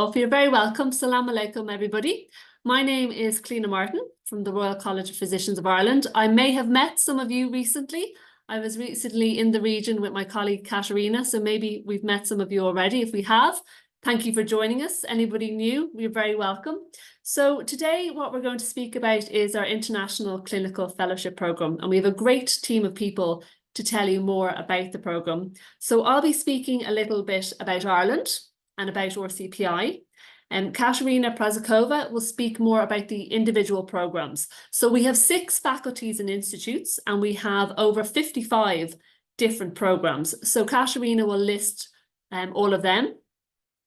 You're very welcome. Salaam alaikum, everybody. My name is Cliona Martin from the Royal College of Physicians of Ireland. I may have met some of you recently. I was recently in the region with my colleague Katerina, so maybe we've met some of you already. If we have, thank you for joining us. Anybody new, you're very welcome. So today what we're going to speak about is our International Clinical Fellowship Programme, and we have a great team of people to tell you more about the programme. So I'll be speaking a little bit about Ireland and about RCPI. And Katerina Prazakova will speak more about the individual programmes. So we have 6 faculties and institutes, and we have over 55 different programmes. So Katerina will list all of them,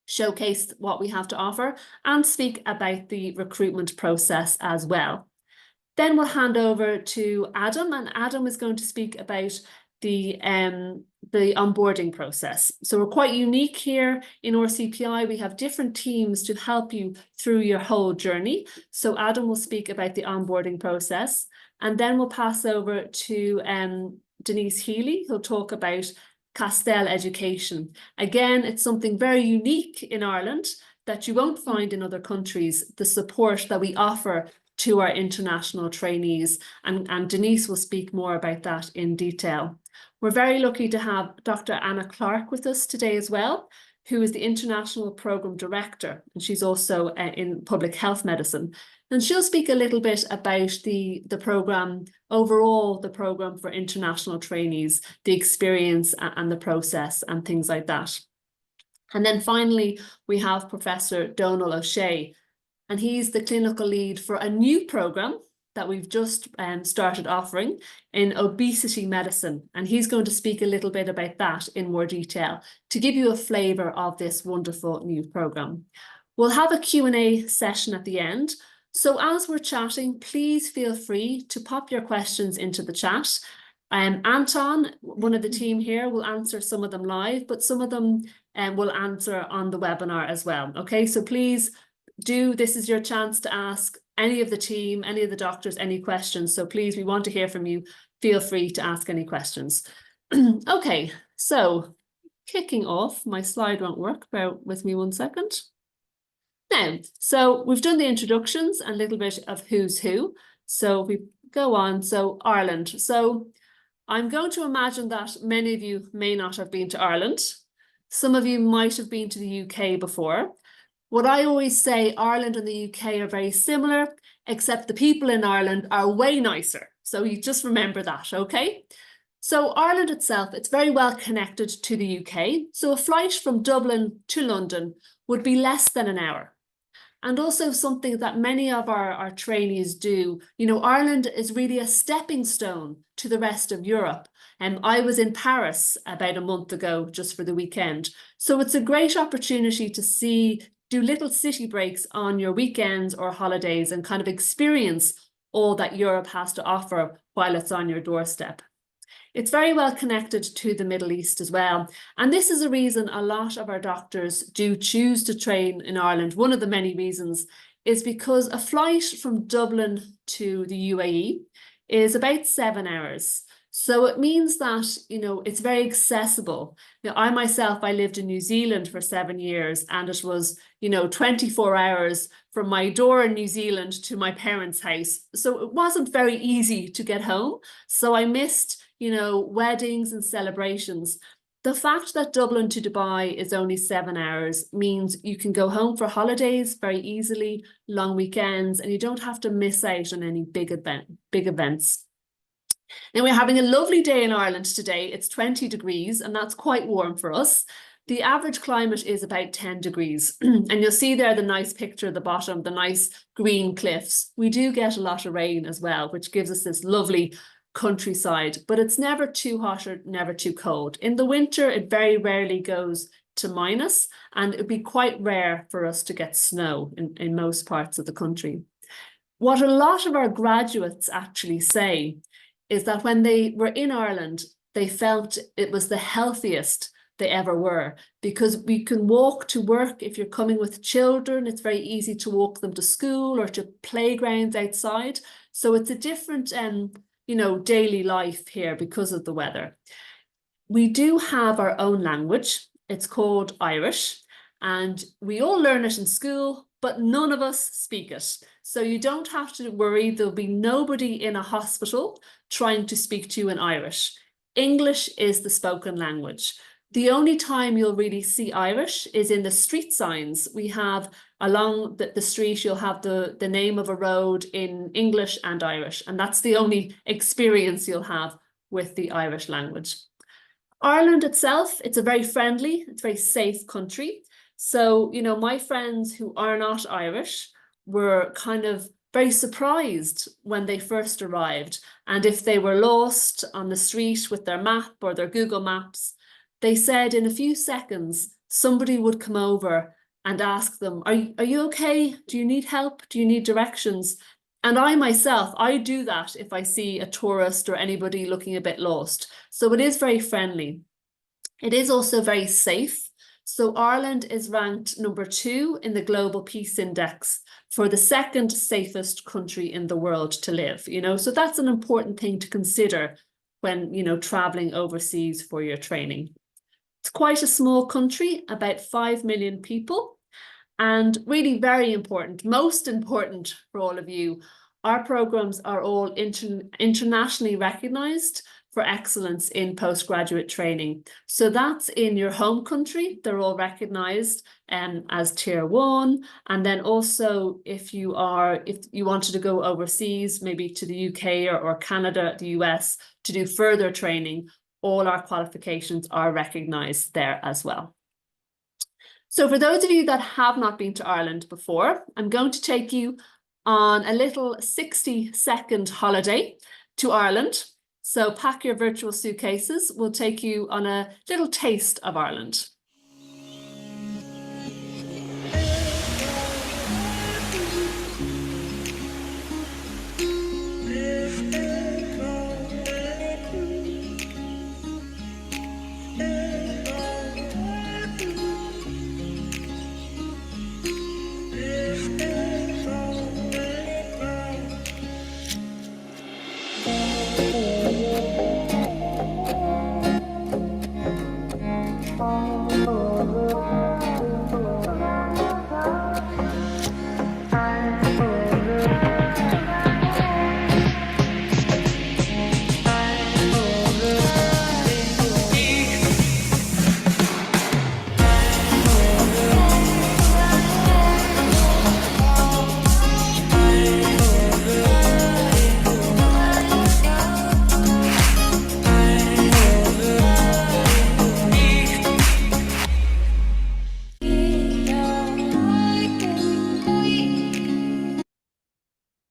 showcase what we have to offer, and speak about the recruitment process as well. Then we'll hand over to Adam, and Adam is going to speak about the onboarding process. So we're quite unique here in RCPI. We have different teams to help you through your whole journey. So Adam will speak about the onboarding process, and then we'll pass over to Denise Healy, who'll talk about Castell education. Again, it's something very unique in Ireland that you won't find in other countries, the support that we offer to our international trainees, and Denise will speak more about that in detail. We're very lucky to have Dr. Anna Clark with us today as well, who is the International Programme Director, and she's also in public health medicine. And she'll speak a little bit about the programme, overall the programme for international trainees, the experience and the process and things like that. And then finally, we have Professor Donal O'Shea, and he's the clinical lead for a new programme that we've just started offering in obesity medicine. And he's going to speak a little bit about that in more detail to give you a flavour of this wonderful new programme. We'll have a Q&A session at the end. So as we're chatting, please feel free to pop your questions into the chat. Anton, one of the team here, will answer some of them live, but some of them will answer on the webinar as well. Okay, so please this is your chance to ask any of the team, any of the doctors, any questions. So please, we want to hear from you. Feel free to ask any questions. Okay, so kicking off, my slide won't work. Bear with me 1 second. Now, so we've done the introductions and a little bit of who's who. So we go on. So Ireland. So I'm going to imagine that many of you may not have been to Ireland. Some of you might have been to the UK before. What I always say, Ireland and the UK are very similar, except the people in Ireland are way nicer. So you just remember that, okay? So Ireland itself, it's very well connected to the UK. So a flight from Dublin to London would be less than an hour. And also something that many of our trainees do, you know, Ireland is really a stepping stone to the rest of Europe. And I was in Paris about a month ago, just for the weekend. So it's a great opportunity to do little city breaks on your weekends or holidays and kind of experience all that Europe has to offer while it's on your doorstep. It's very well connected to the Middle East as well. And this is a reason a lot of our doctors do choose to train in Ireland. One of the many reasons is because a flight from Dublin to the UAE is about 7 hours. So it means that, you know, it's very accessible. You know, I lived in New Zealand for 7 years, and it was, you know, 24 hours from my door in New Zealand to my parents' house. So it wasn't very easy to get home. So I missed, you know, weddings and celebrations. The fact that Dublin to Dubai is only 7 hours means you can go home for holidays very easily, long weekends, and you don't have to miss out on any big events. Now, we're having a lovely day in Ireland today. It's 20 degrees, and that's quite warm for us. The average climate is about 10 degrees. And you'll see there the nice picture at the bottom, the nice green cliffs. We do get a lot of rain as well, which gives us this lovely countryside, but it's never too hot or never too cold. In the winter, it very rarely goes to minus, and it'd be quite rare for us to get snow in most parts of the country. What a lot of our graduates actually say is that when they were in Ireland, they felt it was the healthiest they ever were, because we can walk to work. If you're coming with children, it's very easy to walk them to school or to playgrounds outside. So it's a different, you know, daily life here because of the weather. We do have our own language. It's called Irish. and we all learn it in school, but none of us speak it. So you don't have to worry, there'll be nobody in a hospital trying to speak to you in Irish. English is the spoken language. The only time you'll really see Irish is in the street signs. We have along the street, you'll have the name of a road in English and Irish, and that's the only experience you'll have with the Irish language. Ireland itself, it's a very friendly, it's a very safe country. So, you know, my friends who are not Irish were kind of very surprised when they first arrived. And if they were lost on the street with their map or their Google Maps, they said in a few seconds, somebody would come over and ask them, are you okay? Do you need help? Do you need directions? And I myself, I do that if I see a tourist or anybody looking a bit lost. So it is very friendly. It is also very safe. So Ireland is ranked number 2 in the Global Peace Index for the second safest country in the world to live, you know, so that's an important thing to consider when, you know, traveling overseas for your training. It's quite a small country, about 5 million people, and really very important, most important for all of you, our programs are all internationally recognized for excellence in postgraduate training. So that's in your home country, they're all recognized as tier 1. And then also if you wanted to go overseas, maybe to the UK or Canada, the US, to do further training, all our qualifications are recognized there as well. So for those of you that have not been to Ireland before, I'm going to take you on a little 60-second holiday to Ireland. So pack your virtual suitcases. We'll take you on a little taste of Ireland.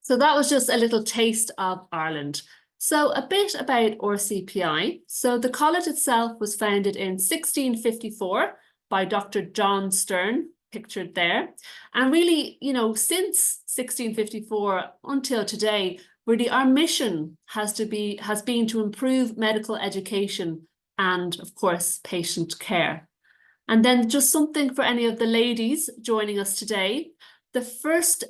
So that was just a little taste of Ireland. So a bit about RCPI. So the college itself was founded in 1654 by Dr. John Stern, pictured there. And really, you know, since 1654 until today, really our mission has been to improve medical education and, of course, patient care. And then just something for any of the ladies joining us today. The first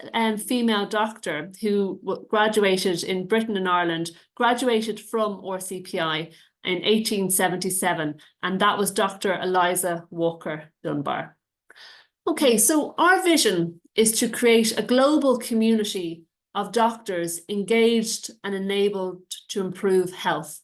female doctor who graduated in Britain and Ireland graduated from RCPI in 1877, and that was Dr. Eliza Walker Dunbar. Okay, so our vision is to create a global community of doctors engaged and enabled to improve health.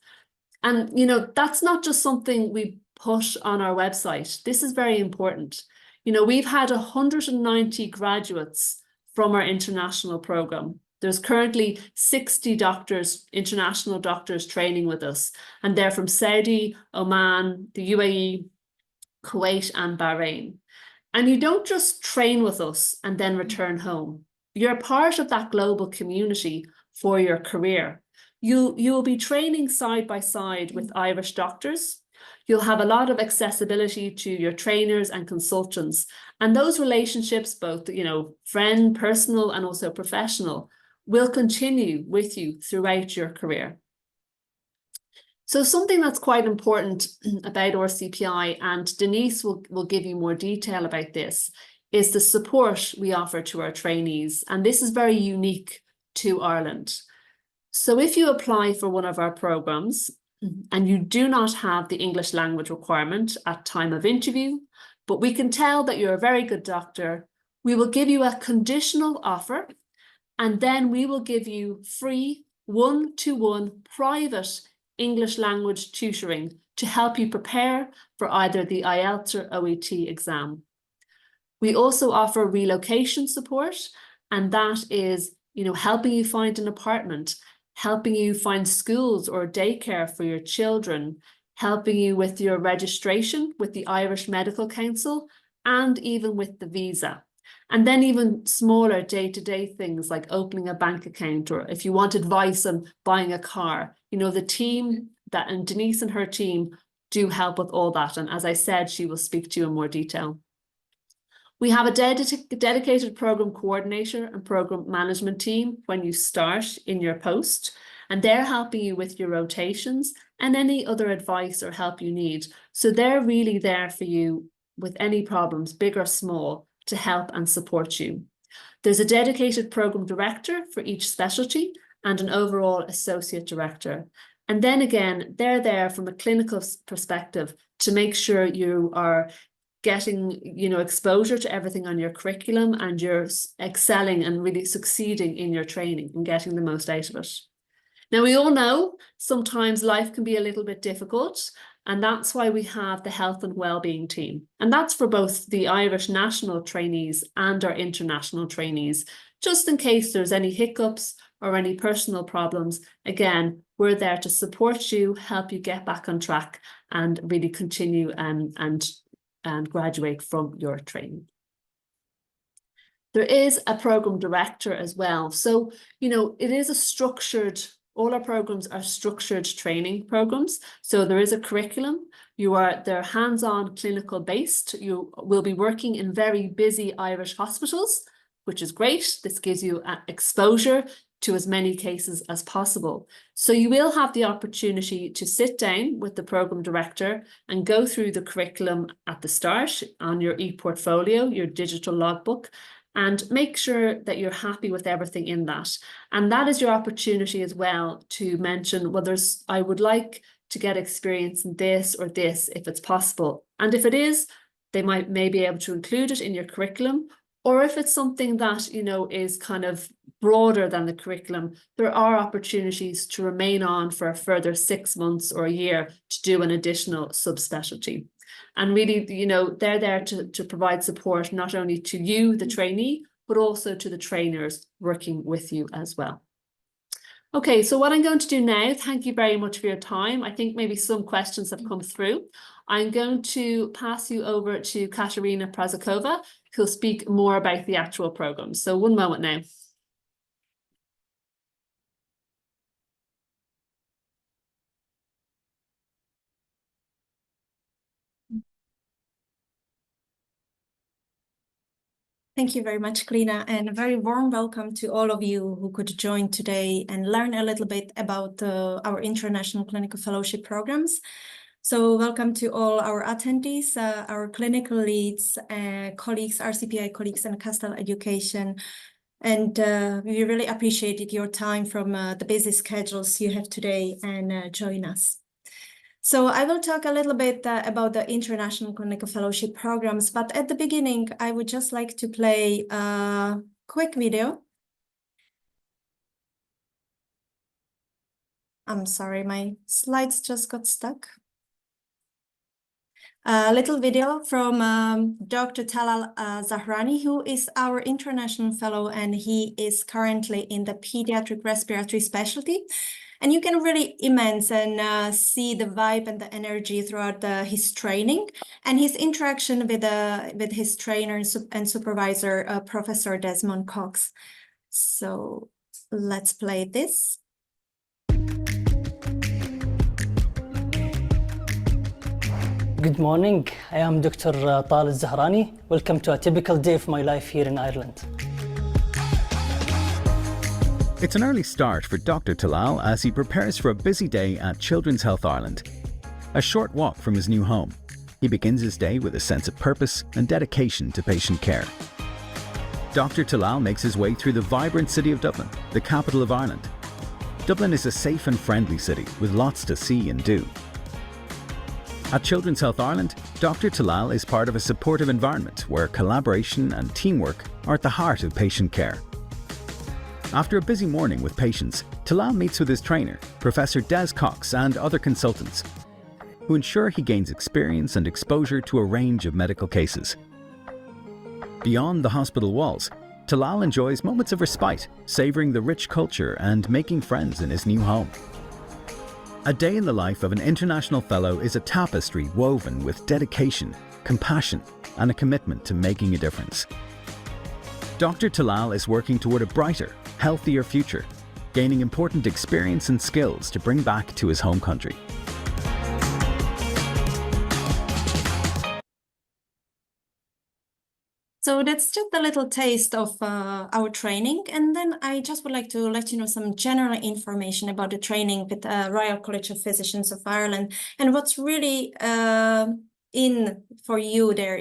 And, you know, that's not just something we put on our website. This is very important. You know, we've had 190 graduates from our international program. There's currently 60 doctors, international doctors training with us, and they're from Saudi, Oman, the UAE, Kuwait, and Bahrain. And you don't just train with us and then return home. You're part of that global community for your career. You'll be training side by side with Irish doctors. You'll have a lot of accessibility to your trainers and consultants. And those relationships, both, you know, friend, personal, and also professional, will continue with you throughout your career. So something that's quite important about RCPI, and Denise will give you more detail about this, is the support we offer to our trainees. And this is very unique to Ireland. So if you apply for one of our programs, and you do not have the English language requirement at time of interview, but we can tell that you're a very good doctor. We will give you a conditional offer, and then we will give you free one-to-one private English language tutoring to help you prepare for either the IELTS or OET exam. We also offer relocation support, and that is, helping you find an apartment, helping you find schools or daycare for your children, helping you with your registration with the Irish Medical Council, and even with the visa. And then even smaller day-to-day things like opening a bank account, or if you want advice on buying a car. The team and Denise and her team do help with all that. And as I said, she will speak to you in more detail. We have a dedicated program coordinator and program management team when you start in your post, and they're helping you with your rotations and any other advice or help you need. So they're really there for you with any problems, big or small, to help and support you. There's a dedicated program director for each specialty and an overall associate director. And then again, they're there from a clinical perspective to make sure you are getting, exposure to everything on your curriculum, and you're excelling and really succeeding in your training and getting the most out of it. Now, we all know sometimes life can be a little bit difficult, and that's why we have the health and wellbeing team. And that's for both the Irish national trainees and our international trainees, just in case there's any hiccups or any personal problems. Again, we're there to support you, help you get back on track, and really continue and graduate from your training. There is a program director as well. So, it is a structured, all our programs are structured training programs. So there is a curriculum. They're hands-on clinical based. You will be working in very busy Irish hospitals, which is great. This gives you exposure to as many cases as possible. So you will have the opportunity to sit down with the program director and go through the curriculum at the start on your e-portfolio, your digital logbook, and make sure that you're happy with everything in that. And that is your opportunity as well to mention, well, I would like to get experience in this or this if it's possible. And if it is, they may be able to include it in your curriculum. Or if it's something that, is kind of broader than the curriculum, there are opportunities to remain on for a further 6 months or a year to do an additional subspecialty. And really, they're there to provide support not only to you, the trainee, but also to the trainers working with you as well. Okay, so what I'm going to do now, thank you very much for your time. I think maybe some questions have come through. I'm going to pass you over to Katarina Prazakova, who'll speak more about the actual program. So one moment now. Thank you very much, Klina, and a very warm welcome to all of you who could join today and learn a little bit about our international clinical fellowship programs. So welcome to all our attendees, our clinical leads, colleagues, RCPI colleagues, and Castell Education. And we really appreciated your time from the busy schedules you have today and join us. So I will talk a little bit about the international clinical fellowship programs, but at the beginning, I would just like to play a quick video. I'm sorry, my slides just got stuck. A little video from Dr. Talal Zahrani, who is our international fellow, and he is currently in the pediatric respiratory specialty. And you can really immense and see the vibe and the energy throughout his training and his interaction with his trainer and supervisor, Professor Desmond Cox. So let's play this. Good morning, I am Dr. Talal Zahrani. Welcome to a typical day of my life here in Ireland. It's an early start for Dr. Talal as he prepares for a busy day at Children's Health Ireland. A short walk from his new home, he begins his day with a sense of purpose and dedication to patient care. Dr. Talal makes his way through the vibrant city of Dublin, the capital of Ireland. Dublin is a safe and friendly city with lots to see and do. At Children's Health Ireland, Dr. Talal is part of a supportive environment where collaboration and teamwork are at the heart of patient care. After a busy morning with patients, Talal meets with his trainer, Professor Des Cox, and other consultants, who ensure he gains experience and exposure to a range of medical cases. Beyond the hospital walls, Talal enjoys moments of respite, savouring the rich culture and making friends in his new home. A day in the life of an international fellow is a tapestry woven with dedication, compassion, and a commitment to making a difference. Dr. Talal is working toward a brighter, healthier future, gaining important experience and skills to bring back to his home country. So that's just a little taste of our training. And then I just would like to let you know some general information about the training with Royal College of Physicians of Ireland and what's really in for you there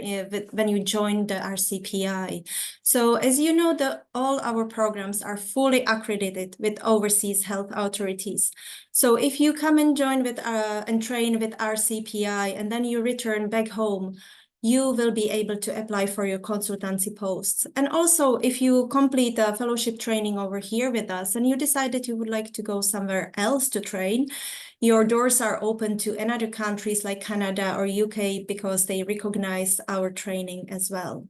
when you join the RCPI. So as you know, all our programs are fully accredited with overseas health authorities. So if you come and join with and train with RCPI and then you return back home, you will be able to apply for your consultancy posts. And also, if you complete a fellowship training over here with us and you decide that you would like to go somewhere else to train, your doors are open to another countries like Canada or UK because they recognize our training as well.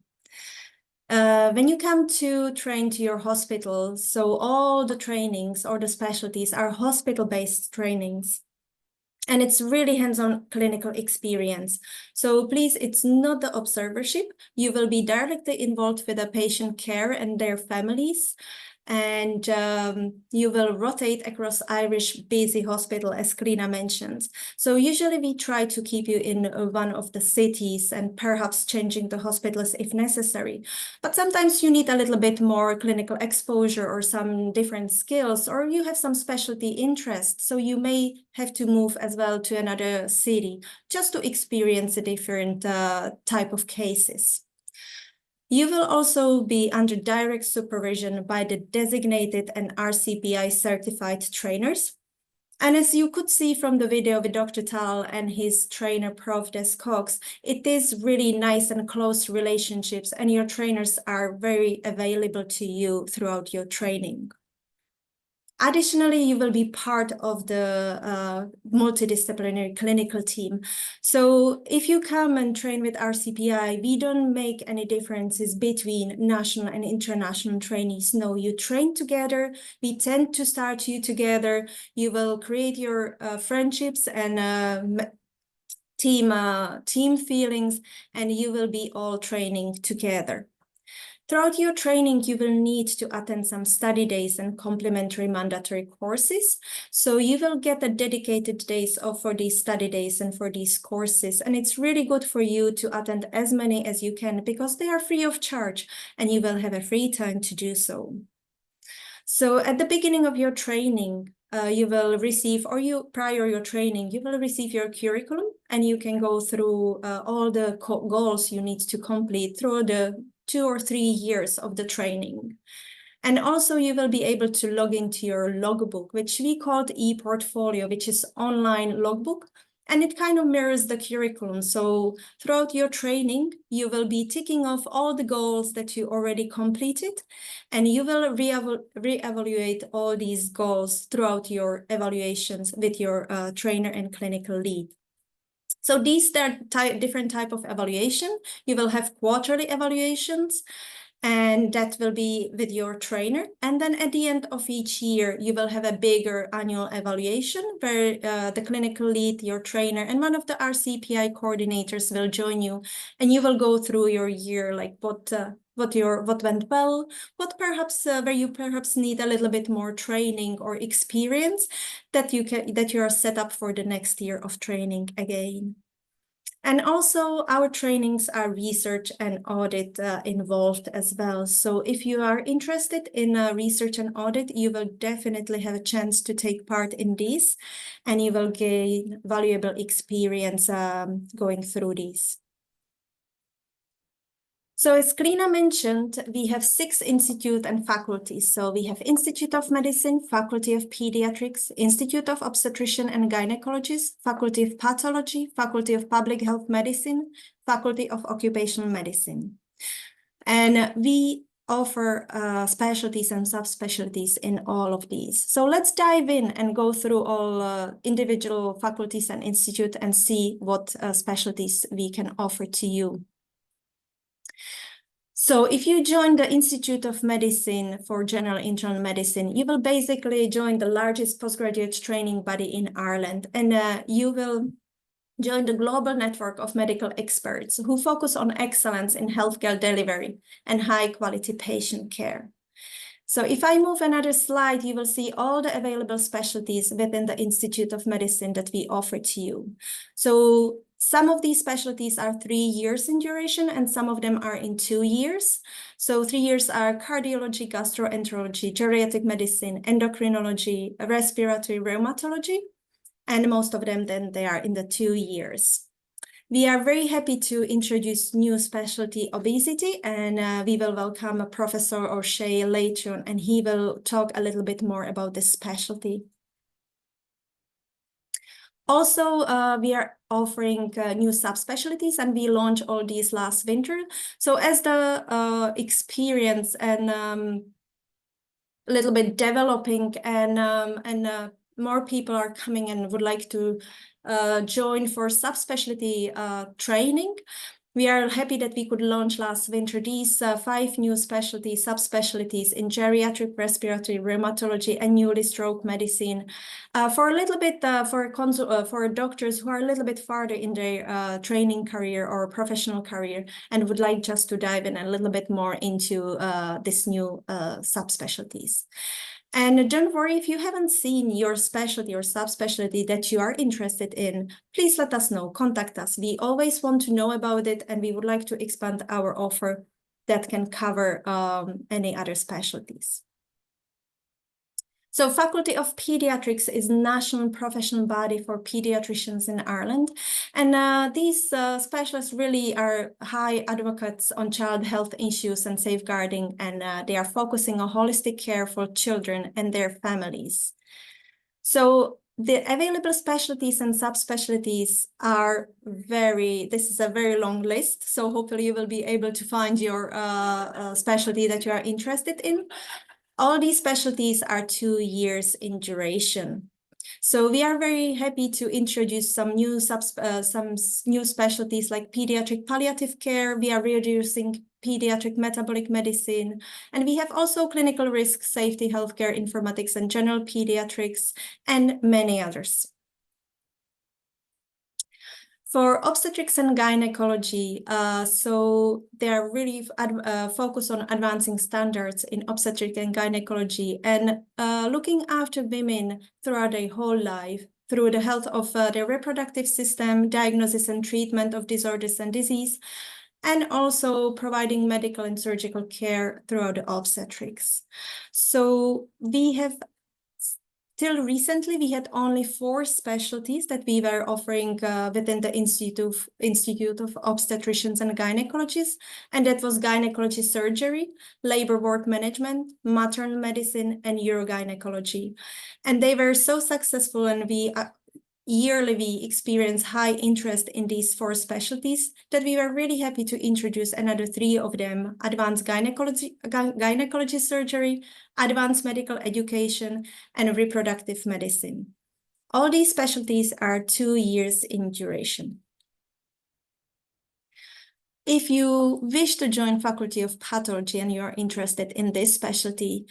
When you come to train to your hospital, so all the trainings or the specialties are hospital-based trainings. And it's really hands-on clinical experience. So please, it's not the observership. You will be directly involved with the patient care and their families. And you will rotate across Irish busy hospital, as Clina mentions. So usually we try to keep you in one of the cities and perhaps changing the hospitals if necessary. But sometimes you need a little bit more clinical exposure or some different skills, or you have some specialty interests. So you may have to move as well to another city just to experience a different type of cases. You will also be under direct supervision by the designated and RCPI certified trainers. And as you could see from the video with Dr. Tal and his trainer, Prof. Des Cox, it is really nice and close relationships, and your trainers are very available to you throughout your training. Additionally, you will be part of the multidisciplinary clinical team. So if you come and train with RCPI, we don't make any differences between national and international trainees. No, you train together. We tend to start you together. You will create your friendships and team feelings, and you will be all training together. Throughout your training, you will need to attend some study days and complementary mandatory courses. So you will get a dedicated days off for these study days and for these courses. And it's really good for you to attend as many as you can because they are free of charge and you will have a free time to do so. So at the beginning of your training, you will receive, or prior your training, you will receive your curriculum and you can go through all the goals you need to complete through the 2 or 3 years of the training. And also you will be able to log into your logbook, which we called e-portfolio, which is online logbook. And it kind of mirrors the curriculum. So throughout your training, you will be ticking off all the goals that you already completed, and you will reevaluate all these goals throughout your evaluations with your trainer and clinical lead. So these are different type of evaluation. You will have quarterly evaluations, and that will be with your trainer. And then at the end of each year, you will have a bigger annual evaluation where the clinical lead, your trainer, and one of the RCPI coordinators will join you, and you will go through your year, like what went well, what perhaps where you perhaps need a little bit more training or experience that you are set up for the next year of training again. And also our trainings are research and audit involved as well. So if you are interested in research and audit, you will definitely have a chance to take part in these, and you will gain valuable experience going through these. So as Klina mentioned, we have 6 institutes and faculties. So we have Institute of Medicine, Faculty of Pediatrics, Institute of Obstetrician and Gynecology, Faculty of Pathology, Faculty of Public Health Medicine, Faculty of Occupational Medicine. And we offer specialties and subspecialties in all of these. So let's dive in and go through all individual faculties and institute and see what specialties we can offer to you. So if you join the Institute of Medicine for General Internal Medicine, you will basically join the largest postgraduate training body in Ireland, and you will join the global network of medical experts who focus on excellence in healthcare delivery and high-quality patient care. So if I move another slide, you will see all the available specialties within the Institute of Medicine that we offer to you. So some of these specialties are 3 years in duration, and some of them are in 2 years. So 3 years are cardiology, gastroenterology, geriatric medicine, endocrinology, respiratory rheumatology, and most of them then they are in the 2 years. We are very happy to introduce new specialty obesity, and we will welcome Professor O'Shea later on, and he will talk a little bit more about this specialty. Also, we are offering new subspecialties, and we launched all these last winter. So as the experience and a little bit developing and more people are coming and would like to join for subspecialty training, we are happy that we could launch last winter these 5 new specialties, subspecialties in geriatric, respiratory, rheumatology, and newly stroke medicine for a little bit for doctors who are a little bit farther in their training career or professional career and would like just to dive in a little bit more into this new subspecialties. And don't worry, if you haven't seen your specialty or subspecialty that you are interested in, please let us know, contact us. We always want to know about it, and we would like to expand our offer that can cover any other specialties. So Faculty of Pediatrics is a national professional body for pediatricians in Ireland. And these specialists really are high advocates on child health issues and safeguarding, and they are focusing on holistic care for children and their families. So the available specialties and subspecialties are this is a very long list. So hopefully you will be able to find your specialty that you are interested in. All these specialties are 2 years in duration. So we are very happy to introduce some new specialties like pediatric palliative care. We are introducing pediatric metabolic medicine, and we have also clinical risk, safety, healthcare, informatics, and general pediatrics, and many others. For obstetrics and gynecology, so they are really focused on advancing standards in obstetrics and gynecology and looking after women throughout their whole life through the health of their reproductive system, diagnosis and treatment of disorders and disease, and also providing medical and surgical care throughout the obstetrics. So we have till recently, we had only 4 specialties that we were offering within the Institute of Obstetricians and Gynecologists, and that was gynecology surgery, labor ward management, maternal medicine, and urogynecology. And they were so successful, and yearly we experience high interest in these 4 specialties that we were really happy to introduce another 3 of them: advanced gynecology surgery, advanced medical education, and reproductive medicine. All these specialties are 2 years in duration. If you wish to join Faculty of Pathology and you are interested in this specialty,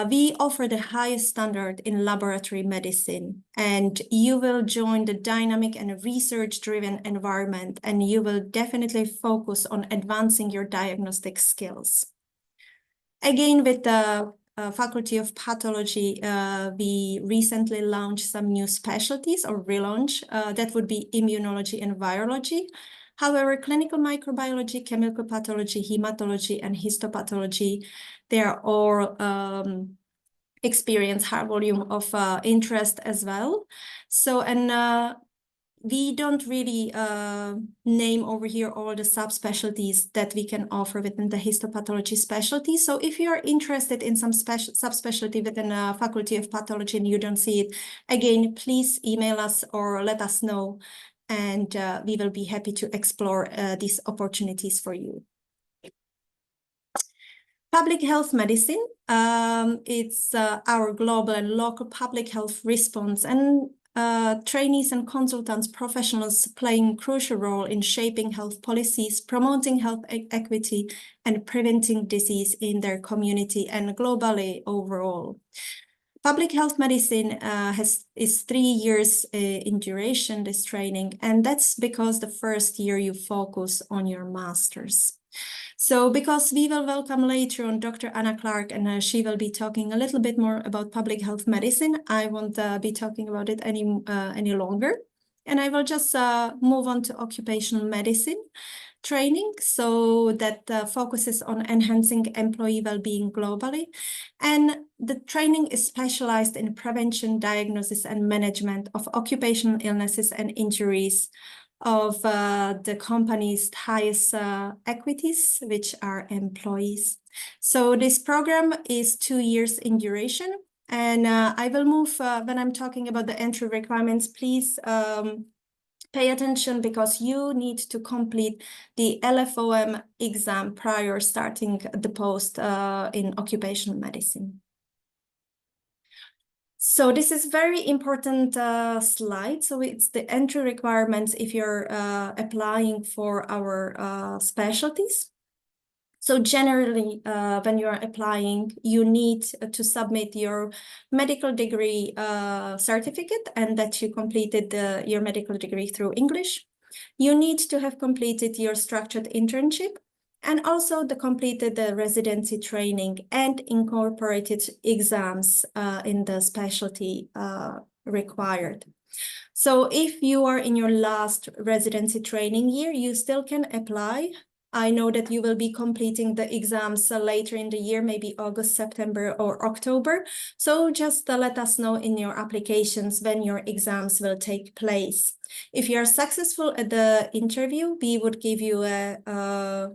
we offer the highest standard in laboratory medicine, and you will join the dynamic and research-driven environment, and you will definitely focus on advancing your diagnostic skills. Again, with the Faculty of Pathology, we recently launched some new specialties or relaunch. That would be immunology and virology. However, clinical microbiology, chemical pathology, hematology, and histopathology, they are all experience high volume of interest as well. So, and we don't really name over here all the subspecialties that we can offer within the histopathology specialty. So if you're interested in some subspecialty within a faculty of pathology and you don't see it, again, please email us or let us know, and we will be happy to explore these opportunities for you. Public health medicine, it's our global and local public health response, and trainees and consultants, professionals playing a crucial role in shaping health policies, promoting health equity, and preventing disease in their community and globally overall. Public health medicine is 3 years in duration, this training, and that's because the first year you focus on your master's. So because we will welcome later on Dr. Anna Clark, and she will be talking a little bit more about public health medicine, I won't be talking about it any longer. And I will just move on to occupational medicine training, so that focuses on enhancing employee well-being globally. And the training is specialized in prevention, diagnosis, and management of occupational illnesses and injuries of the company's highest equities, which are employees. So this program is 2 years in duration. And I will move, when I'm talking about the entry requirements, please pay attention, because you need to complete the LFOM exam prior starting the post in occupational medicine. So this is very important slide. So it's the entry requirements if you're applying for our specialties. So generally, when you're applying, you need to submit your medical degree certificate, and that you completed your medical degree through English. You need to have completed your structured internship, and also the completed the residency training and incorporated exams in the specialty required. So if you are in your last residency training year, you still can apply. I know that you will be completing the exams later in the year, maybe August, September, or October. So just let us know in your applications when your exams will take place. If you are successful at the interview, we would give you a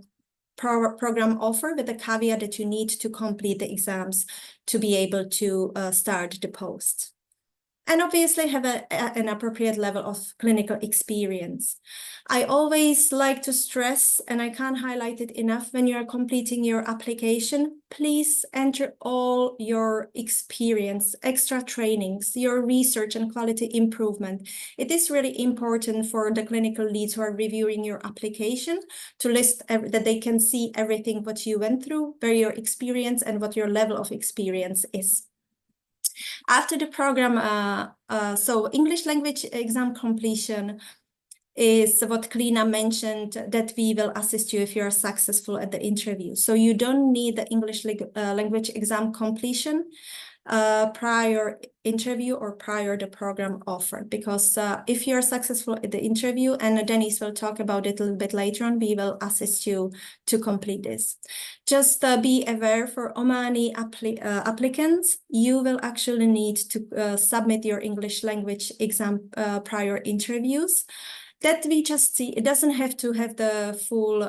program offer with a caveat that you need to complete the exams to be able to start the post. And obviously have an appropriate level of clinical experience. I always like to stress, and I can't highlight it enough, when you're completing your application, please enter all your experience, extra trainings, your research and quality improvement. It is really important for the clinical leads who are reviewing your application to list that they can see everything what you went through, where your experience and what your level of experience is. After the program, so English language exam completion is what Klina mentioned, that we will assist you if you are successful at the interview. So you don't need the English language exam completion prior interview or prior the program offer, because if you're successful at the interview, and Denise will talk about it a little bit later on, we will assist you to complete this. Just be aware, for Omani applicants, you will actually need to submit your English language exam prior interviews. That we just see, it doesn't have to have the full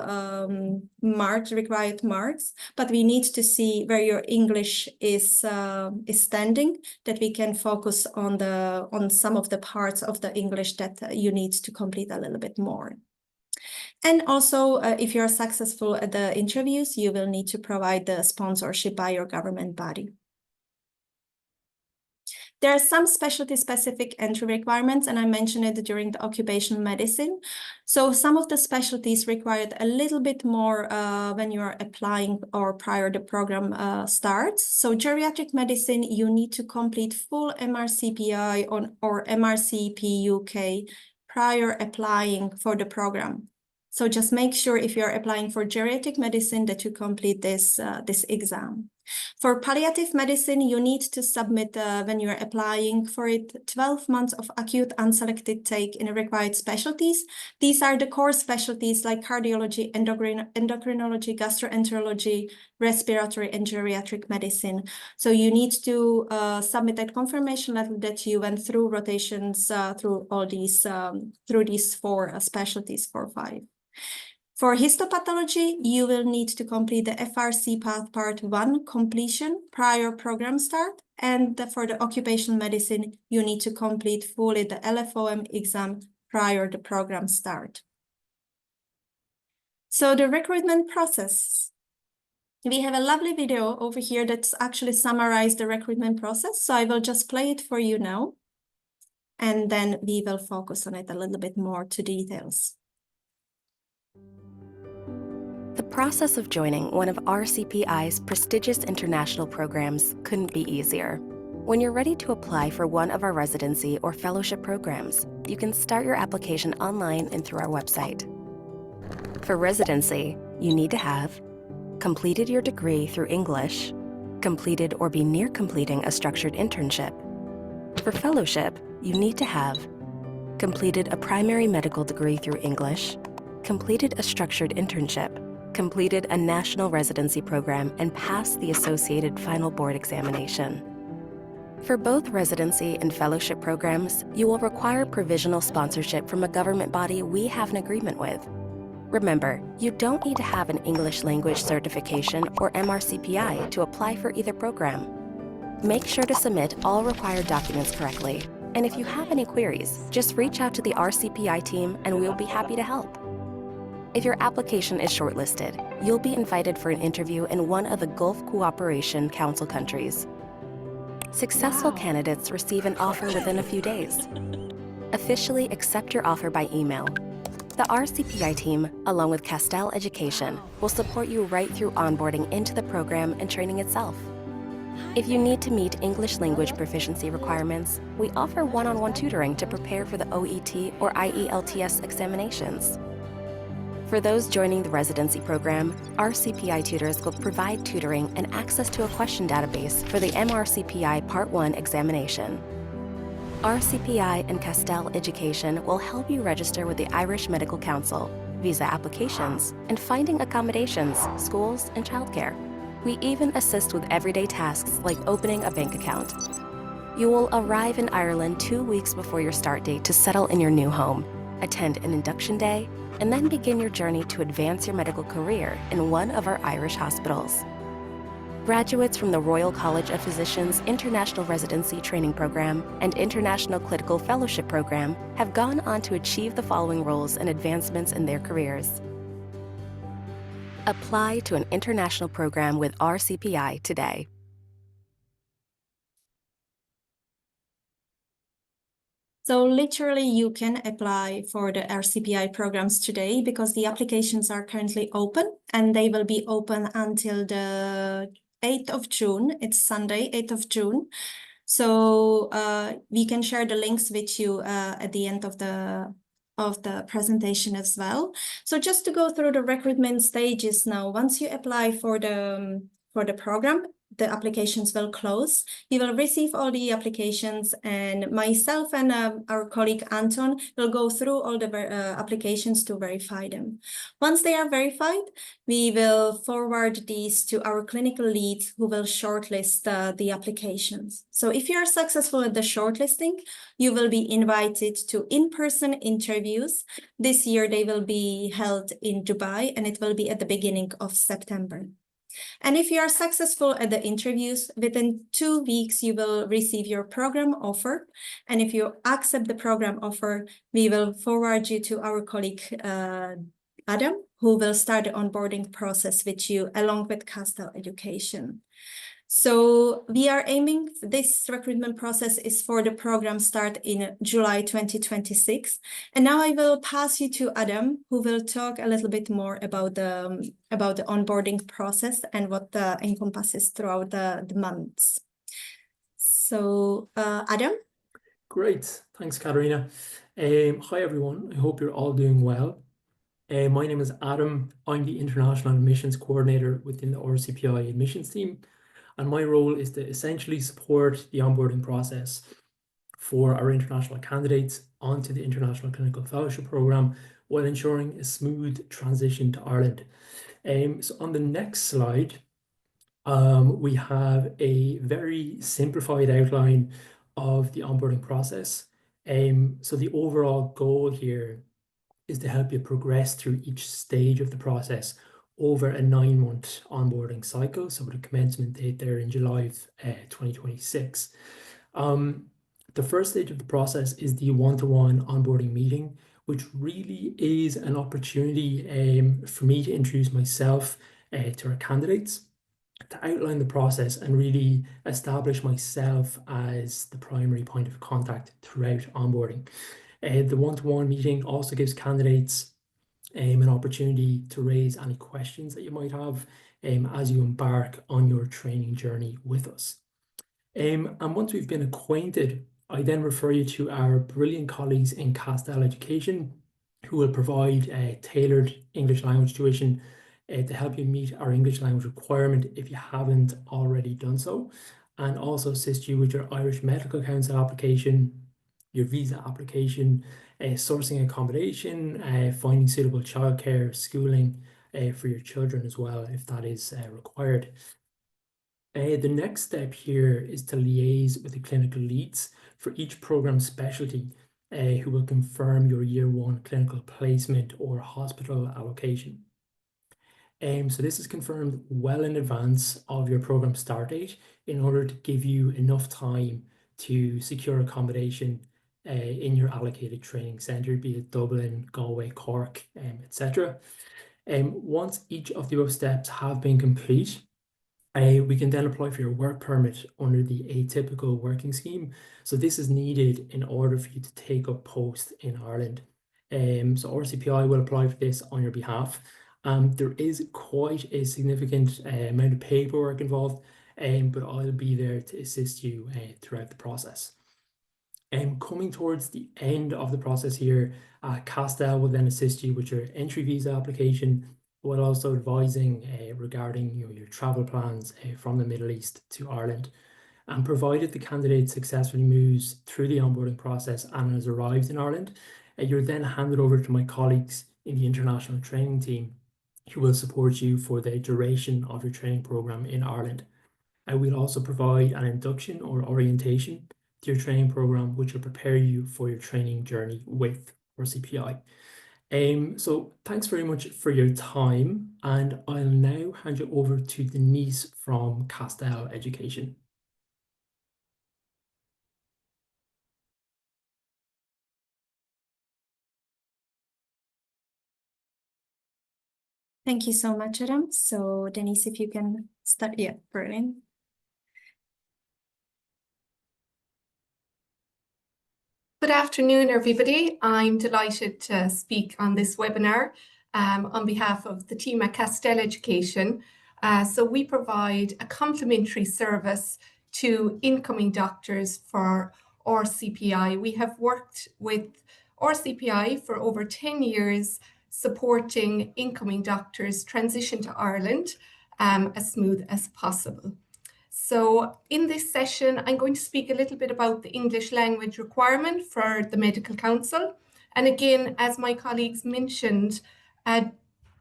required marks, but we need to see where your English is standing, that we can focus on some of the parts of the English that you need to complete a little bit more. And also, if you're successful at the interviews, you will need to provide the sponsorship by your government body. There are some specialty-specific entry requirements, and I mentioned it during the occupational medicine. So some of the specialties required a little bit more when you are applying or prior the program starts. So geriatric medicine, you need to complete full MRCPI or MRCP UK prior applying for the program. So just make sure if you're applying for geriatric medicine that you complete this exam. For palliative medicine, you need to submit, when you're applying for it, 12 months of acute unselected take in required specialties. These are the core specialties like cardiology, endocrinology, gastroenterology, respiratory, and geriatric medicine. So you need to submit that confirmation letter that you went through rotations through all these, through these 4 specialties, 4 or 5. For histopathology, you will need to complete the FRC Path Part 1 completion prior program start. And for the occupational medicine, you need to complete fully the LFOM exam prior the program start. So the recruitment process. We have a lovely video over here that's actually summarized the recruitment process. So I will just play it for you now. And then we will focus on it a little bit more to details. The process of joining one of RCPI's prestigious international programs couldn't be easier. When you're ready to apply for one of our residency or fellowship programs, you can start your application online and through our website. For residency, you need to have completed your degree through English, completed or be near completing a structured internship. For fellowship, you need to have completed a primary medical degree through English, completed a structured internship, completed a national residency program, and passed the associated final board examination. For both residency and fellowship programs, you will require provisional sponsorship from a government body we have an agreement with. Remember, you don't need to have an English language certification or MRCPI to apply for either program. Make sure to submit all required documents correctly. And if you have any queries, just reach out to the RCPI team and we'll be happy to help. If your application is shortlisted, you'll be invited for an interview in one of the Gulf Cooperation Council countries. Successful candidates receive an offer within a few days. Officially accept your offer by email. The RCPI team, along with Castell Education, will support you right through onboarding into the program and training itself. If you need to meet English language proficiency requirements, we offer one-on-one tutoring to prepare for the OET or IELTS examinations. For those joining the residency program, RCPI tutors will provide tutoring and access to a question database for the MRCPI Part 1 examination. RCPI and Castell Education will help you register with the Irish Medical Council, visa applications, and finding accommodations, schools, and childcare. We even assist with everyday tasks like opening a bank account. You will arrive in Ireland 2 weeks before your start date to settle in your new home, attend an induction day, and then begin your journey to advance your medical career in one of our Irish hospitals. Graduates from the Royal College of Physicians International Residency Training Program and International Clinical Fellowship Program have gone on to achieve the following roles and advancements in their careers. Apply to an international program with RCPI today. So literally you can apply for the RCPI programs today because the applications are currently open and they will be open until the 8th of June. It's Sunday, 8th of June. So we can share the links with you at the end of the presentation as well. So just to go through the recruitment stages now, once you apply for the program, the applications will close. You will receive all the applications and myself and our colleague Anton will go through all the applications to verify them. Once they are verified, we will forward these to our clinical leads who will shortlist the applications. So if you are successful at the shortlisting, you will be invited to in-person interviews. This year they will be held in Dubai and it will be at the beginning of September. And if you are successful at the interviews, within 2 weeks, you will receive your program offer. And if you accept the program offer, we will forward you to our colleague, Adam, who will start the onboarding process with you along with Castell Education. So we are aiming, this recruitment process is for the program start in July 2026. And now I will pass you to Adam, who will talk a little bit more about the onboarding process and what encompasses throughout the months. So Adam? Great, thanks Katerina. Hi everyone, I hope you're all doing well. My name is Adam. I'm the International Admissions Coordinator within the RCPI admissions team. And my role is to essentially support the onboarding process for our international candidates onto the International Clinical Fellowship Programme while ensuring a smooth transition to Ireland. So on the next slide, we have a very simplified outline of the onboarding process. So the overall goal here is to help you progress through each stage of the process over a 9-month onboarding cycle. So with a commencement date there in July of 2026. The first stage of the process is the one-to-one onboarding meeting, which really is an opportunity for me to introduce myself to our candidates, to outline the process and really establish myself as the primary point of contact throughout onboarding. The one-to-one meeting also gives candidates an opportunity to raise any questions that you might have as you embark on your training journey with us. And once we've been acquainted, I then refer you to our brilliant colleagues in Castell Education, who will provide tailored English language tuition to help you meet our English language requirement if you haven't already done so, and also assist you with your Irish Medical Council application, your visa application, sourcing accommodation, finding suitable childcare, schooling for your children as well, if that is required. The next step here is to liaise with the clinical leads for each program specialty, who will confirm your year 1 clinical placement or hospital allocation. So this is confirmed well in advance of your program start date in order to give you enough time to secure accommodation in your allocated training centre, be it Dublin, Galway, Cork, etc. Once each of the above steps have been complete, we can then apply for your work permit under the atypical working scheme. So this is needed in order for you to take up post in Ireland. So RCPI will apply for this on your behalf. There is quite a significant amount of paperwork involved, but I'll be there to assist you throughout the process. Coming towards the end of the process here, Castell will then assist you with your entry visa application, while also advising regarding your travel plans from the Middle East to Ireland. And provided the candidate successfully moves through the onboarding process and has arrived in Ireland, you're then handed over to my colleagues in the international training team, who will support you for the duration of your training program in Ireland. And we'll also provide an induction or orientation to your training program, which will prepare you for your training journey with RCPI. So thanks very much for your time, and I'll now hand you over to Denise from Castell Education. Thank you so much, Adam. So Denise, if you can start. Yeah, brilliant. Good afternoon, everybody. I'm delighted to speak on this webinar on behalf of the team at Castell Education. So we provide a complimentary service to incoming doctors for RCPI. We have worked with RCPI for over 10 years, supporting incoming doctors transition to Ireland as smooth as possible. So in this session, I'm going to speak a little bit about the English language requirement for the Medical Council. And again, as my colleagues mentioned, a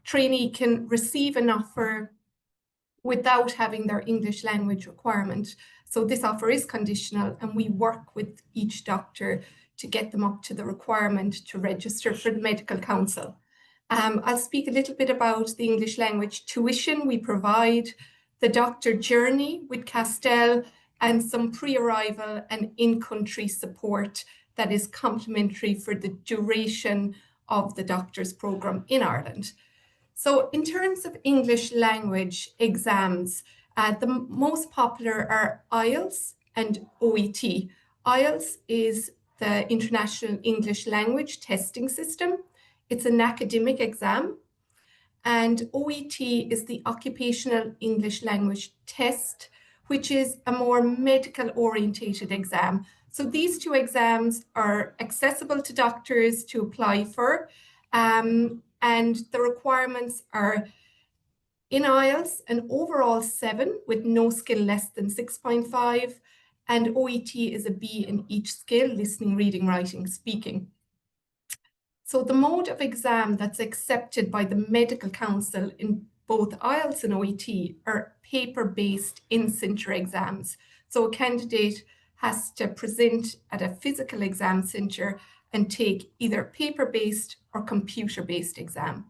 trainee can receive an offer without having their English language requirement. So this offer is conditional, and we work with each doctor to get them up to the requirement to register for the Medical Council. I'll speak a little bit about the English language tuition we provide, the doctor journey with Castell, and some pre-arrival and in-country support that is complementary for the duration of the doctor's programme in Ireland. So in terms of English language exams, the most popular are IELTS and OET. IELTS is the International English Language Testing System. It's an academic exam. And OET is the Occupational English Language Test, which is a more medical orientated exam. So these two exams are accessible to doctors to apply for, and the requirements are In IELTS, an overall 7 with no skill less than 6.5, and OET is a B in each skill, listening, reading, writing, speaking. So the mode of exam that's accepted by the Medical Council in both IELTS and OET are paper-based in-centre exams. So a candidate has to present at a physical exam centre and take either paper-based or computer-based exam.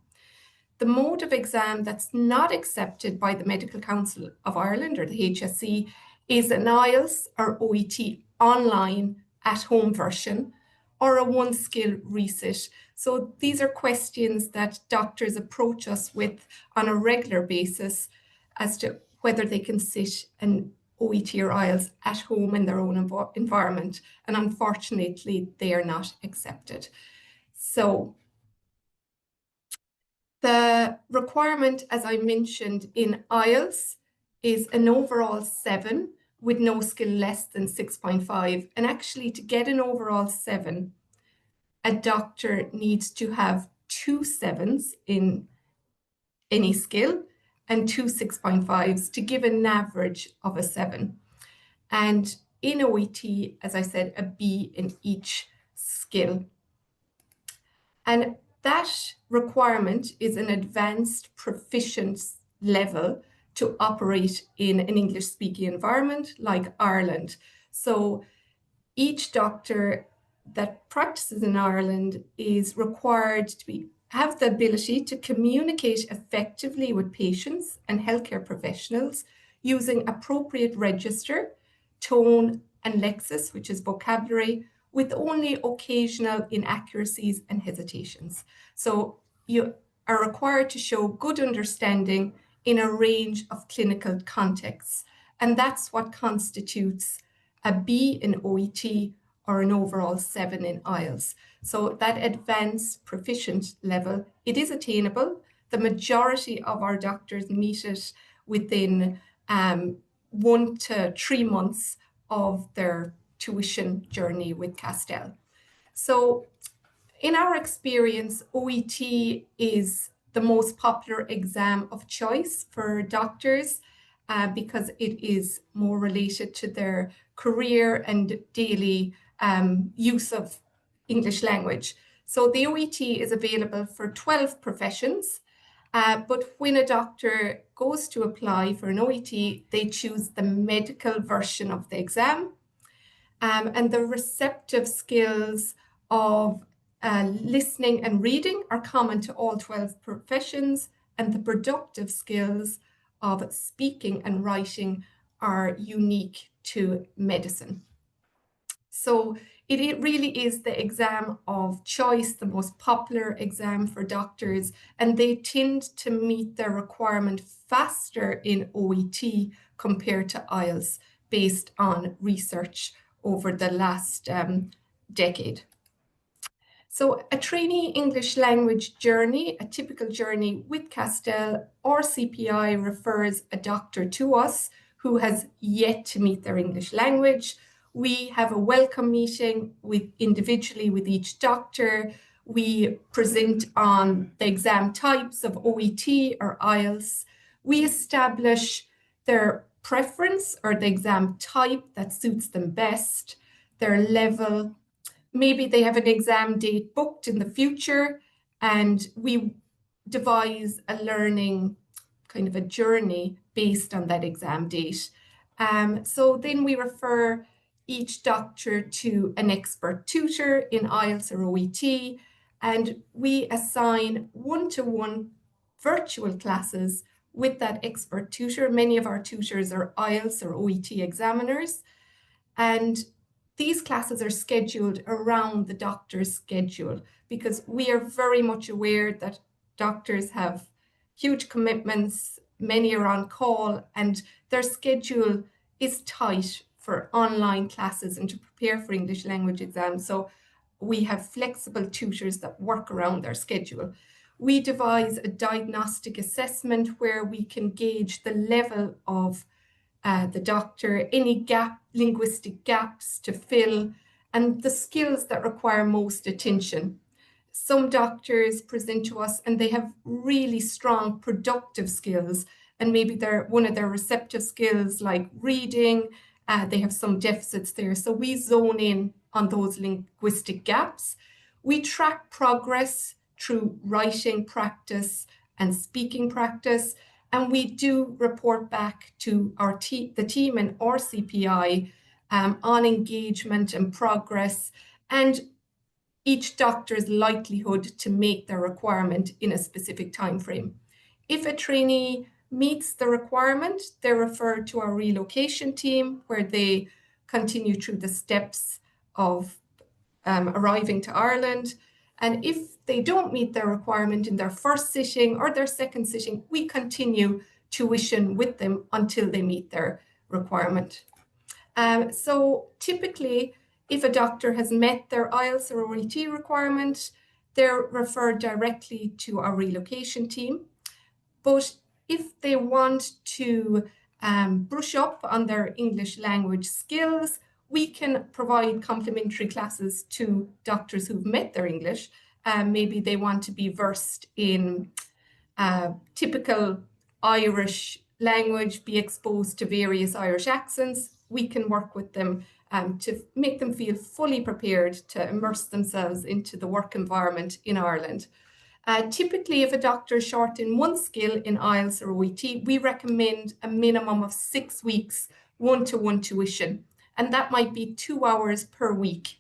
The mode of exam that's not accepted by the Medical Council of Ireland, or the HSE, is an IELTS or OET online at-home version, or a one-skill resit. So these are questions that doctors approach us with on a regular basis as to whether they can sit an OET or IELTS at home in their own environment. And unfortunately, they are not accepted. So the requirement, as I mentioned, in IELTS is an overall 7 with no skill less than 6.5. And actually, to get an overall 7, a doctor needs to have 2 7s in any skill and 2 6.5s to give an average of a 7. And in OET, as I said, a B in each skill. And that requirement is an advanced proficient level to operate in an English-speaking environment like Ireland. So each doctor that practices in Ireland is required to have the ability to communicate effectively with patients and healthcare professionals using appropriate register, tone, and lexis, which is vocabulary, with only occasional inaccuracies and hesitations. So you are required to show good understanding in a range of clinical contexts. And that's what constitutes a B in OET or an overall 7 in IELTS. So that advanced proficient level, it is attainable. The majority of our doctors meet it within 1 to 3 months of their tuition journey with Castell. So in our experience, OET is the most popular exam of choice for doctors because it is more related to their career and daily use of English language. So the OET is available for 12 professions, but when a doctor goes to apply for an OET, they choose the medical version of the exam. And the receptive skills of listening and reading are common to all 12 professions, and the productive skills of speaking and writing are unique to medicine. So it really is the exam of choice, the most popular exam for doctors, and they tend to meet their requirement faster in OET compared to IELTS based on research over the last decade. So a trainee English language journey, a typical journey with Castell, RCPI refers a doctor to us who has yet to meet their English language. We have a welcome meeting individually with each doctor. We present on the exam types of OET or IELTS. We establish their preference or the exam type that suits them best, their level. Maybe they have an exam date booked in the future, and we devise a learning kind of a journey based on that exam date. So then we refer each doctor to an expert tutor in IELTS or OET, and we assign one-to-one virtual classes with that expert tutor. Many of our tutors are IELTS or OET examiners, and these classes are scheduled around the doctor's schedule because we are very much aware that doctors have huge commitments, many are on call, and their schedule is tight for online classes and to prepare for English language exams. So we have flexible tutors that work around their schedule. We devise a diagnostic assessment where we can gauge the level of the doctor, any linguistic gaps to fill, and the skills that require most attention. some doctors present to us and they have really strong productive skills, and maybe one of their receptive skills like reading, they have some deficits there. So we zone in on those linguistic gaps. We track progress through writing practice and speaking practice, and we do report back to the team in RCPI on engagement and progress, and each doctor's likelihood to meet their requirement in a specific time frame. If a trainee meets the requirement, they're referred to our relocation team, where they continue through the steps of arriving to Ireland. And if they don't meet their requirement in their first sitting or their second sitting, we continue tuition with them until they meet their requirement. So typically, if a doctor has met their IELTS or OET requirement, they're referred directly to our relocation team. But if they want to brush up on their English language skills, we can provide complementary classes to doctors who've met their English. Maybe they want to be versed in typical Irish language, be exposed to various Irish accents. We can work with them to make them feel fully prepared to immerse themselves into the work environment in Ireland. Typically, if a doctor is short in one skill in IELTS or OET, we recommend a minimum of 6 weeks one-to-one tuition, and that might be 2 hours per week.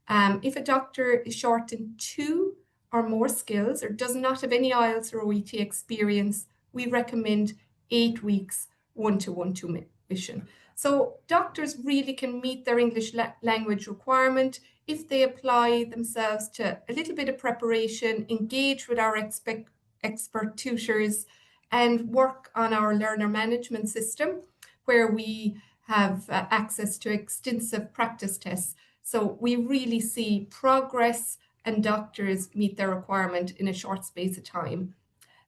If a doctor is short in 2 or more skills or does not have any IELTS or OET experience, we recommend 8 weeks one-to-one tuition. So doctors really can meet their English language requirement if they apply themselves to a little bit of preparation, engage with our expert tutors, and work on our learner management system, where we have access to extensive practice tests. So we really see progress and doctors meet their requirement in a short space of time.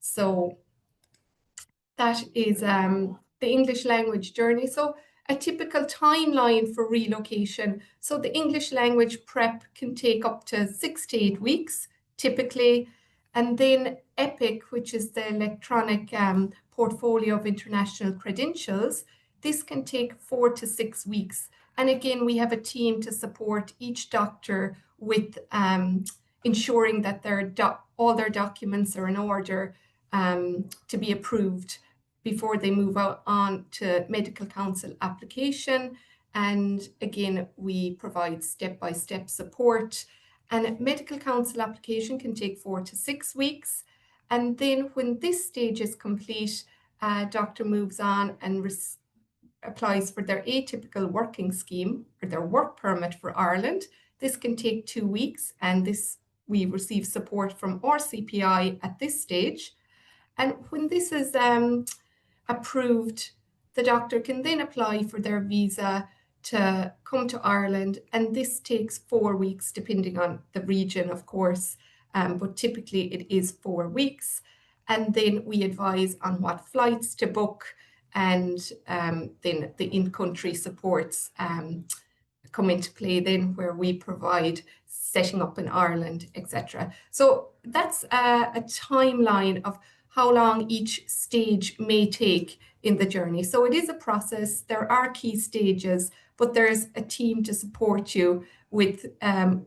So that is the English language journey. So a typical timeline for relocation. So the English language prep can take up to 6 to 8 weeks, typically. And then EPIC, which is the electronic portfolio of international credentials, this can take 4 to 6 weeks. And again, we have a team to support each doctor with ensuring that all their documents are in order to be approved before they move on to medical council application. And again, we provide step-by-step support. And medical council application can take 4 to 6 weeks. And then when this stage is complete, doctor moves on and applies for their atypical working scheme or their work permit for Ireland. This can take 2 weeks, and we receive support from RCPI at this stage. And when this is approved, the doctor can then apply for their visa to come to Ireland, and this takes 4 weeks, depending on the region, of course, but typically it is 4 weeks. And then we advise on what flights to book, and then the in-country supports come into play then, where we provide setting up in Ireland, etc. So that's a timeline of how long each stage may take in the journey. So it is a process. There are key stages, but there's a team to support you with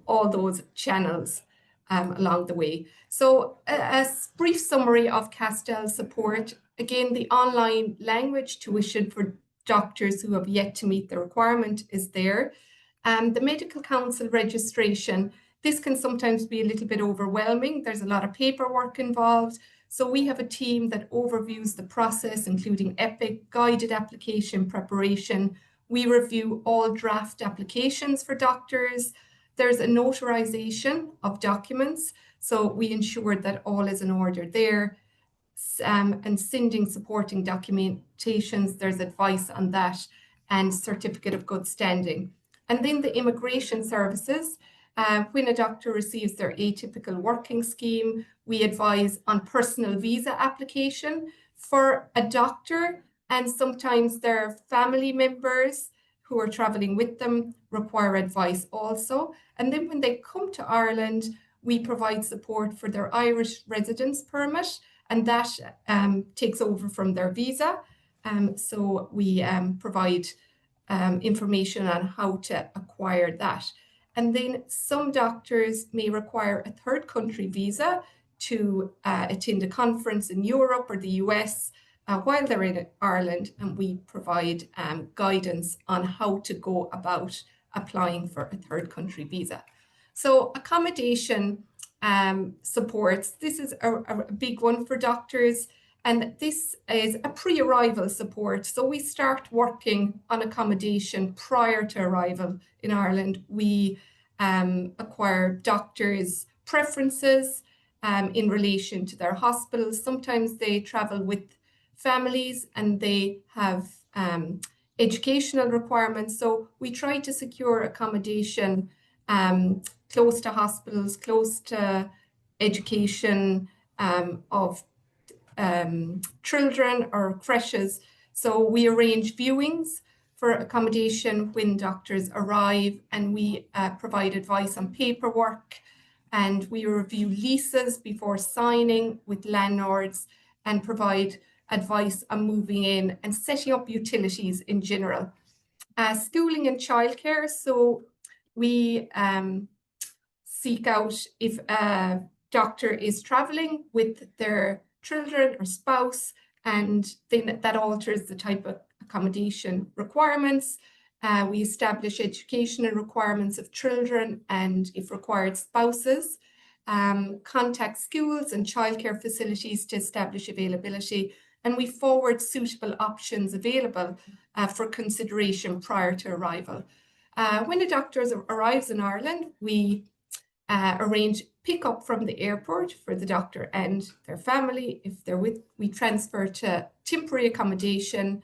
all those channels along the way. So a brief summary of Castell support. Again, the online language tuition for doctors who have yet to meet the requirement is there. The medical council registration, this can sometimes be a little bit overwhelming. There's a lot of paperwork involved. So we have a team that overviews the process, including EPIC, guided application preparation. We review all draft applications for doctors. There's a notarization of documents. So we ensure that all is in order there. And sending supporting documentations, there's advice on that, and certificate of good standing. And then the immigration services. When a doctor receives their atypical working scheme, we advise on personal visa application for a doctor, and sometimes their family members who are traveling with them require advice also. And then when they come to Ireland, we provide support for their Irish residence permit, and that takes over from their visa. So we provide information on how to acquire that. And then some doctors may require a third country visa to attend a conference in Europe or the US while they're in Ireland, and we provide guidance on how to go about applying for a third country visa. So accommodation supports, this is a big one for doctors, and this is a pre-arrival support. So we start working on accommodation prior to arrival in Ireland. We acquire doctors' preferences in relation to their hospitals. Sometimes they travel with families and they have educational requirements. So we try to secure accommodation close to hospitals, close to education of children or creches. So we arrange viewings for accommodation when doctors arrive, and we provide advice on paperwork, and we review leases before signing with landlords and provide advice on moving in and setting up utilities in general. Schooling and childcare, so we seek out if a doctor is traveling with their children or spouse, and then that alters the type of accommodation requirements. We establish educational requirements of children and, if required, spouses. Contact schools and childcare facilities to establish availability, and we forward suitable options available for consideration prior to arrival. When a doctor arrives in Ireland, we arrange pickup from the airport for the doctor and their family. If they're we transfer to temporary accommodation.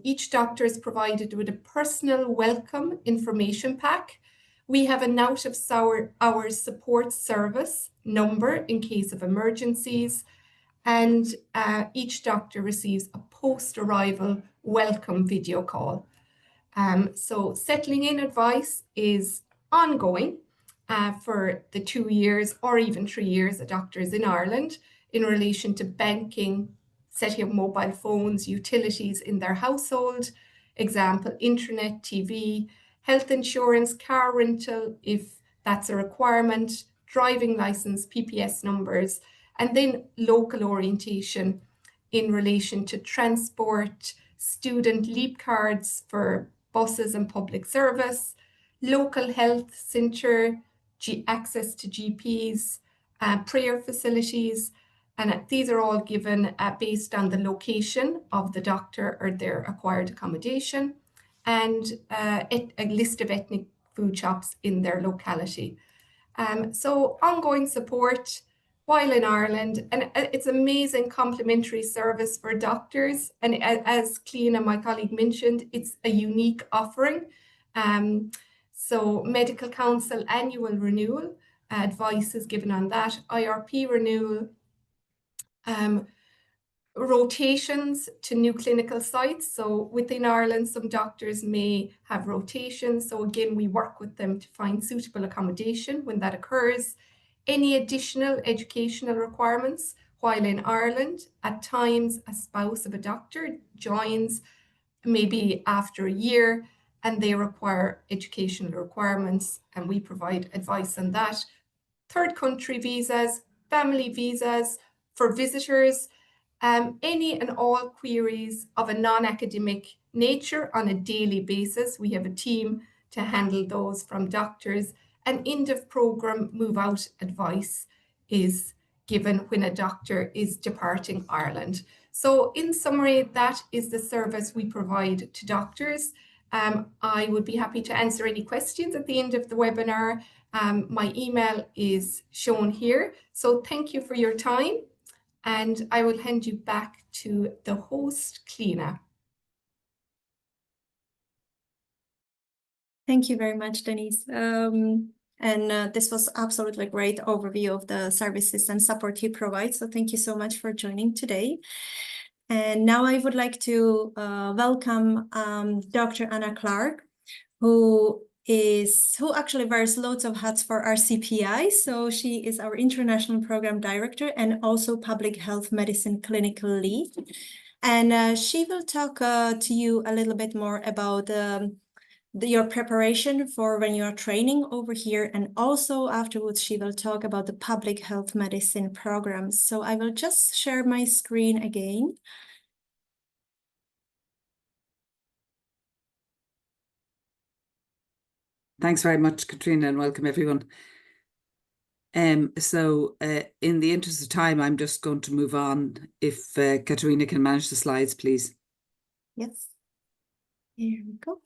Each doctor is provided with a personal welcome information pack. We have an out of hours support service number in case of emergencies, and each doctor receives a post-arrival welcome video call. So settling in advice is ongoing for the 2 years or even 3 years a doctor is in Ireland in relation to banking, setting up mobile phones, utilities in their household, example, internet, TV, health insurance, car rental, if that's a requirement, driving license, PPS numbers, and then local orientation in relation to transport, student leap cards for buses and public service, local health centre, access to GPs, prayer facilities, and these are all given based on the location of the doctor or their acquired accommodation, and a list of ethnic food shops in their locality. So ongoing support while in Ireland, and it's amazing complementary service for doctors. And as Cliona, my colleague, mentioned, it's a unique offering. So medical council annual renewal, advice is given on that, IRP renewal, rotations to new clinical sites. So within Ireland, some doctors may have rotations. So again, we work with them to find suitable accommodation when that occurs. Any additional educational requirements while in Ireland. At times, a spouse of a doctor joins maybe after a year and they require educational requirements, and we provide advice on that. Third country visas, family visas for visitors, any and all queries of a non-academic nature on a daily basis. We have a team to handle those from doctors, and end of program move out advice is given when a doctor is departing Ireland. So in summary, that is the service we provide to doctors. I would be happy to answer any questions at the end of the webinar. My email is shown here. So thank you for your time, and I will hand you back to the host, Cliona. Thank you very much, Denise. This was absolutely great overview of the services and support you provide. So thank you so much for joining today. And now I would like to welcome Dr. Anna Clark, who who actually wears loads of hats for RCPI. So she is our International Program Director and also Public Health Medicine Clinical Lead. And she will talk to you a little bit more about your preparation for when you are training over here. And also afterwards, she will talk about the public health medicine programs. So I will just share my screen again. Thanks very much, Katrina, and welcome everyone. In the interest of time, I'm just going to move on. If Katrina can manage the slides, please. Yes. Here we go.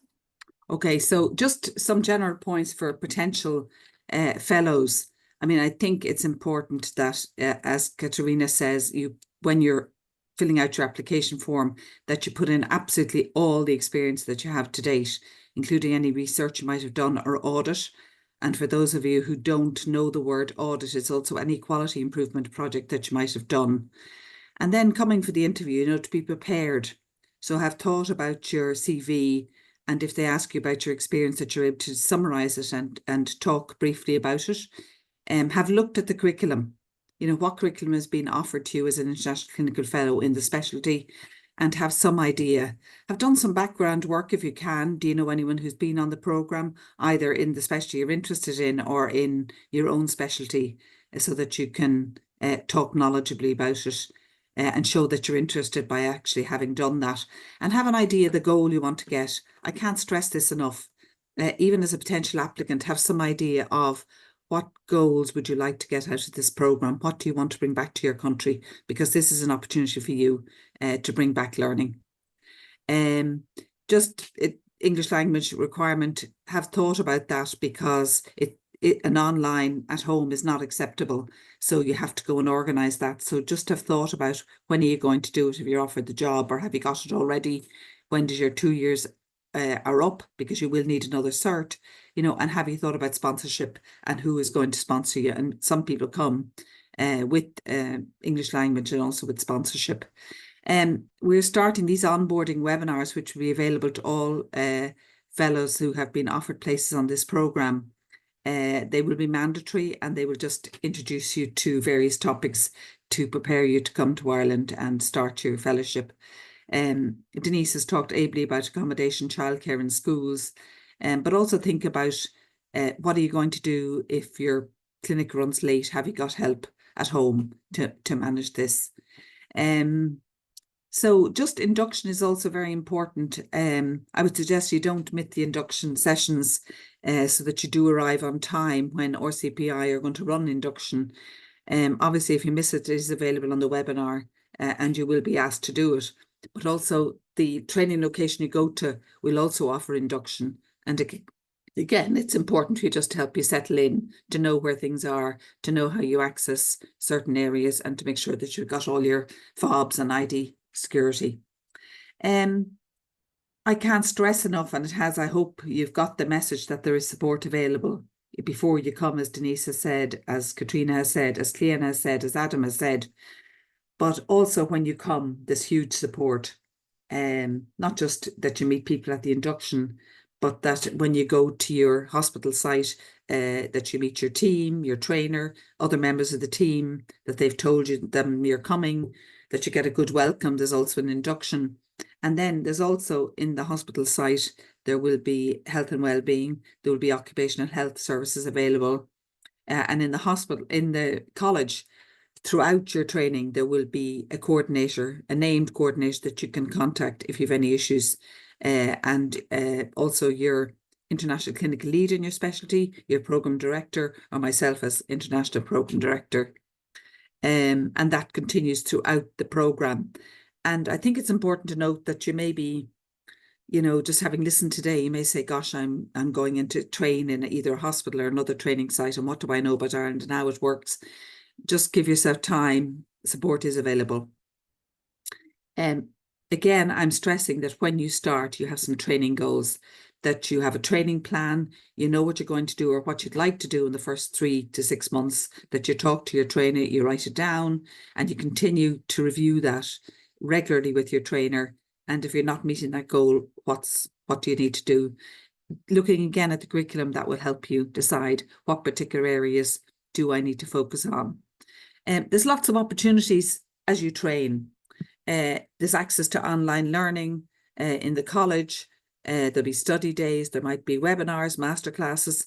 Okay, so just some general points for potential fellows. I mean, I think it's important that, as Katrina says, when you're filling out your application form, that you put in absolutely all the experience that you have to date, including any research you might have done or audit. And for those of you who don't know the word audit, it's also any quality improvement project that you might have done. And then coming for the interview, to be prepared. So have thought about your CV, and if they ask you about your experience, that you're able to summarise it and talk briefly about it. Have looked at the curriculum. What curriculum has been offered to you as an International Clinical Fellow in the specialty, and have some idea. Have done some background work if you can. Do you know anyone who's been on the programme, either in the specialty you're interested in or in your own specialty, so that you can talk knowledgeably about it and show that you're interested by actually having done that, and have an idea of the goal you want to get. I can't stress this enough. Even as a potential applicant, have some idea of what goals would you like to get out of this programme? What do you want to bring back to your country? Because this is an opportunity for you to bring back learning. English language requirement, have thought about that, because an online at home is not acceptable. So you have to go and organise that. So just have thought about, when are you going to do it if you're offered the job, or have you got it already? When does your 2 years are up, because you will need another cert, and have you thought about sponsorship and who is going to sponsor you? And some people come with English language and also with sponsorship. We're starting these onboarding webinars, which will be available to all fellows who have been offered places on this programme. They will be mandatory, and they will just introduce you to various topics to prepare you to come to Ireland and start your fellowship. Denise has talked ably about accommodation, childcare and schools, but also think about what are you going to do if your clinic runs late? Have you got help at home to manage this? So just induction is also very important. I would suggest you don't miss the induction sessions so that you do arrive on time when RCPI are going to run induction. Obviously, if you miss it, it is available on the webinar and you will be asked to do it. But also the training location you go to will also offer induction. And again, it's important for you just to help you settle in, to know where things are, to know how you access certain areas, and to make sure that you've got all your fobs and ID security. I can't stress enough, and I hope you've got the message that there is support available before you come, as Denise has said, as Katrina has said, as Clean has said, as Adam has said. But also when you come, there's huge support. Not just that you meet people at the induction, but that when you go to your hospital site, that you meet your team, your trainer, other members of the team, that they've told you them you're coming, that you get a good welcome. There's also an induction. And then there's also, in the hospital site, there will be health and wellbeing. There will be occupational health services available. And in the hospital, in the college, throughout your training, there will be a coordinator, a named coordinator that you can contact if you have any issues. And also your international clinical lead in your specialty, your program director, or myself as international program director. And that continues throughout the program. And I think it's important to note that you may be, just having listened today, you may say, gosh, I'm going into train in either a hospital or another training site, and what do I know about Ireland and how it works? Just give yourself time. Support is available. Again, I'm stressing that when you start, you have some training goals, that you have a training plan, you know what you're going to do or what you'd like to do in the first 3 to 6 months, that you talk to your trainer, you write it down, and you continue to review that regularly with your trainer. And if you're not meeting that goal, what do you need to do? looking again at the curriculum, that will help you decide what particular areas do I need to focus on. There's lots of opportunities as you train. There's access to online learning in the college. There'll be study days, there might be webinars, masterclasses.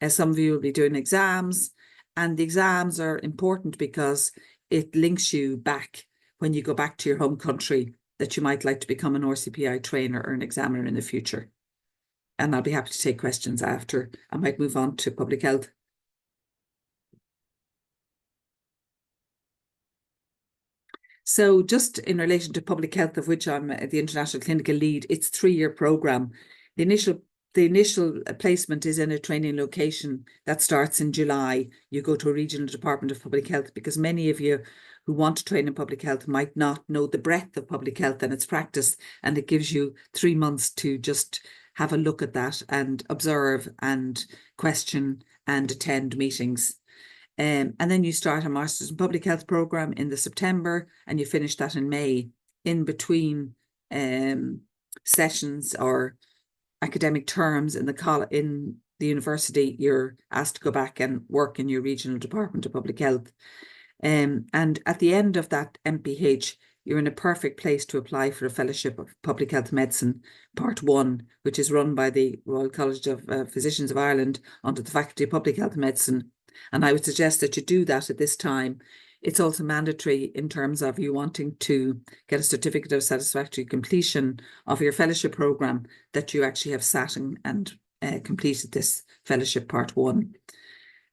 Some of you will be doing exams, and the exams are important because it links you back when you go back to your home country that you might like to become an RCPI trainer or an examiner in the future. And I'll be happy to take questions after. I might move on to public health. So just in relation to public health, of which I'm the international clinical lead, it's a 3-year program. The initial placement is in a training location that starts in July. You go to a regional department of public health, because many of you who want to train in public health might not know the breadth of public health and its practice. And it gives you 3 months to just have a look at that and observe and question and attend meetings. And then you start a Masters in Public Health program in the September, and you finish that in May. In between sessions or academic terms in the university, you're asked to go back and work in your regional department of public health. And at the end of that MPH, you're in a perfect place to apply for a Fellowship of Public Health Medicine, Part 1, which is run by the Royal College of Physicians of Ireland under the Faculty of Public Health Medicine. And I would suggest that you do that at this time. It's also mandatory in terms of you wanting to get a certificate of satisfactory completion of your fellowship programme, that you actually have sat and completed this fellowship Part 1.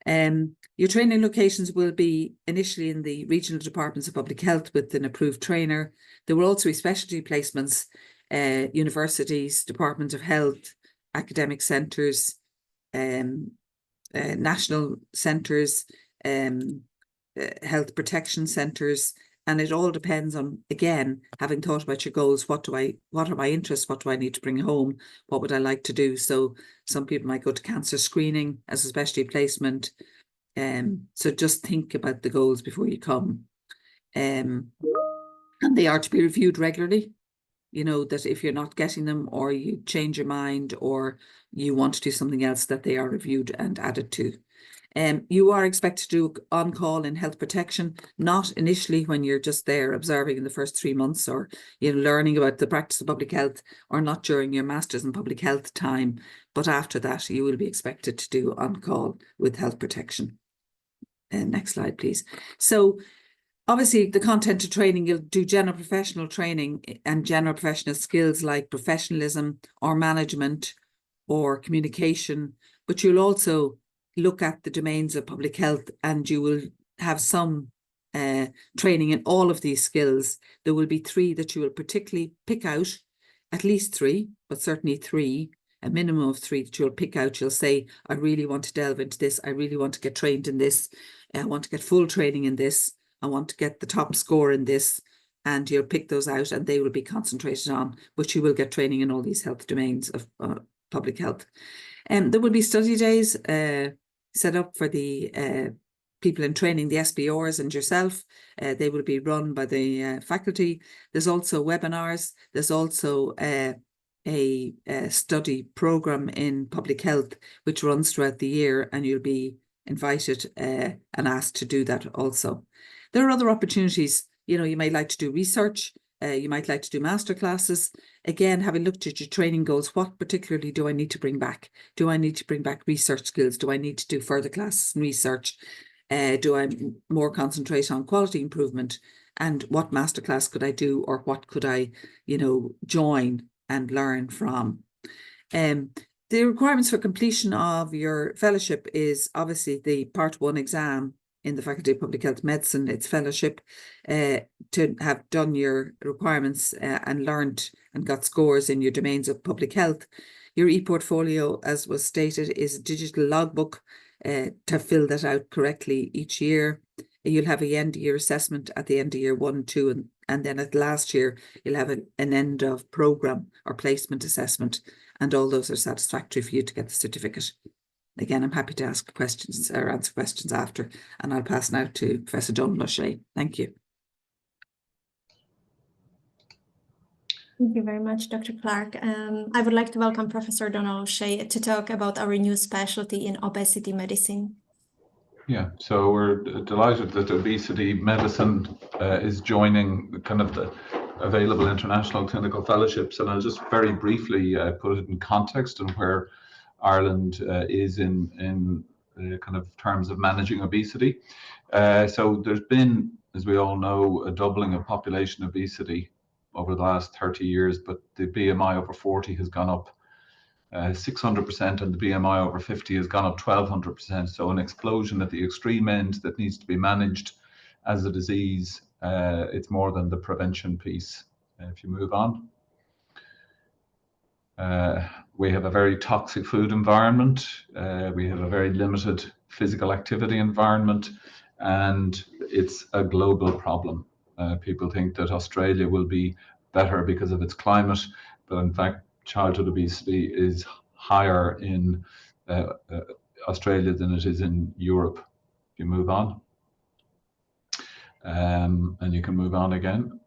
Your training locations will be initially in the regional departments of public health with an approved trainer. There will also be specialty placements, universities, departments of health, academic centres, national centres, health protection centres, and it all depends on, again, having thought about your goals. What are my interests? What do I need to bring home? What would I like to do? So some people might go to cancer screening as a specialty placement. So just think about the goals before you come. And they are to be reviewed regularly. You know, that if you're not getting them, or you change your mind, or you want to do something else, that they are reviewed and added to. You are expected to do on-call in health protection, not initially when you're just there observing in the first 3 months, or learning about the practice of public health, or not during your Masters in Public Health time, but after that you will be expected to do on-call with health protection. Next slide, please. So obviously, the content of training, you'll do general professional training and general professional skills like professionalism or management or communication, but you'll also look at the domains of public health, and you will have some training in all of these skills. There will be 3 that you will particularly pick out, at least 3, but certainly 3, a minimum of 3 that you'll pick out. You'll say, I really want to delve into this. I really want to get trained in this. I want to get full training in this. I want to get the top score in this, and you'll pick those out, and they will be concentrated on, but you will get training in all these health domains of public health. There will be study days set up for the people in training, the SBRs and yourself. They will be run by the faculty. There's also webinars. There's also a study programme in public health, which runs throughout the year, and you'll be invited and asked to do that also. There are other opportunities. You might like to do research. You might like to do masterclasses. Again, having looked at your training goals, what particularly do I need to bring back? Do I need to bring back research skills? Do I need to do further classes in research? Do I more concentrate on quality improvement? And what masterclass could I do, or what could I, join and learn from? The requirements for completion of your fellowship is obviously the Part 1 exam in the Faculty of Public Health Medicine. It's fellowship, to have done your requirements and learned and got scores in your domains of public health. Your e-portfolio, as was stated, is a digital logbook to fill that out correctly each year. You'll have a end of year assessment at the end of year 1 and 2, and then at last year you'll have an end of programme or placement assessment, and all those are satisfactory for you to get the certificate. Again, I'm happy to ask questions or answer questions after, and I'll pass now to Professor Donald O'Shea. Thank you. Thank you very much, Dr. Clark. I would like to welcome Professor Donald O'Shea to talk about our new specialty in obesity medicine. Yeah, so we're delighted that obesity medicine is joining kind of the available international clinical fellowships. And I'll just very briefly put it in context and where Ireland is in kind of terms of managing obesity. So there's been, as we all know, a doubling of population obesity over the last 30 years, but the BMI over 40 has gone up 600%, and the BMI over 50 has gone up 1200%. So an explosion at the extreme end that needs to be managed as a disease. It's more than the prevention piece. If you move on. We have a very toxic food environment. We have a very limited physical activity environment, and it's a global problem. People think that Australia will be better because of its climate, but in fact, childhood obesity is higher in Australia than it is in Europe. If you move on. And you can move on again.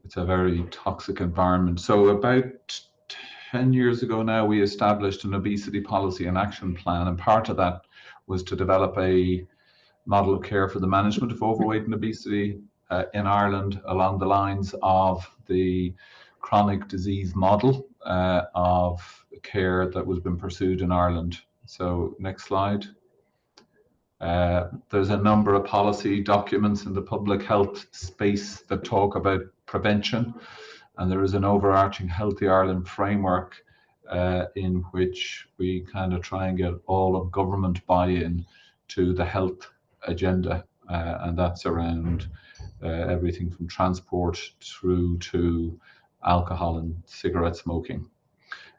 It's a very toxic environment. So about 10 years ago now, we established an obesity policy and action plan, and part of that was to develop a model of care for the management of overweight and obesity in Ireland along the lines of the chronic disease model of care that was being pursued in Ireland. So next slide. There's a number of policy documents in the public health space that talk about prevention, and there is an overarching Healthy Ireland framework in which we kind of try and get all of government buy-in to the health agenda, and that's around everything from transport through to alcohol and cigarette smoking.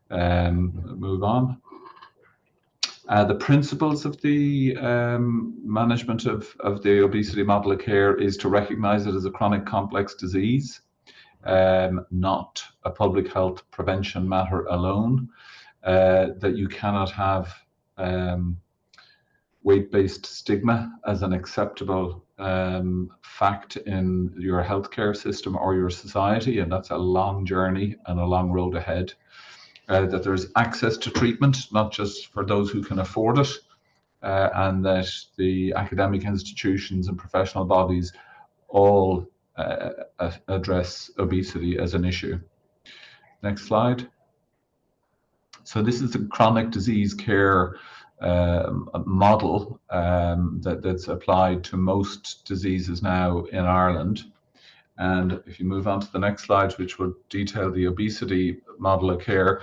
Move on. The principles of the management of the obesity model of care is to recognize it as a chronic complex disease, not a public health prevention matter alone, that you cannot have weight-based stigma as an acceptable fact in your healthcare system or your society, and that's a long journey and a long road ahead. That there's access to treatment, not just for those who can afford it, and that the academic institutions and professional bodies all address obesity as an issue. Next slide. So this is the chronic disease care model that's applied to most diseases now in Ireland. And if you move on to the next slide, which will detail the obesity model of care,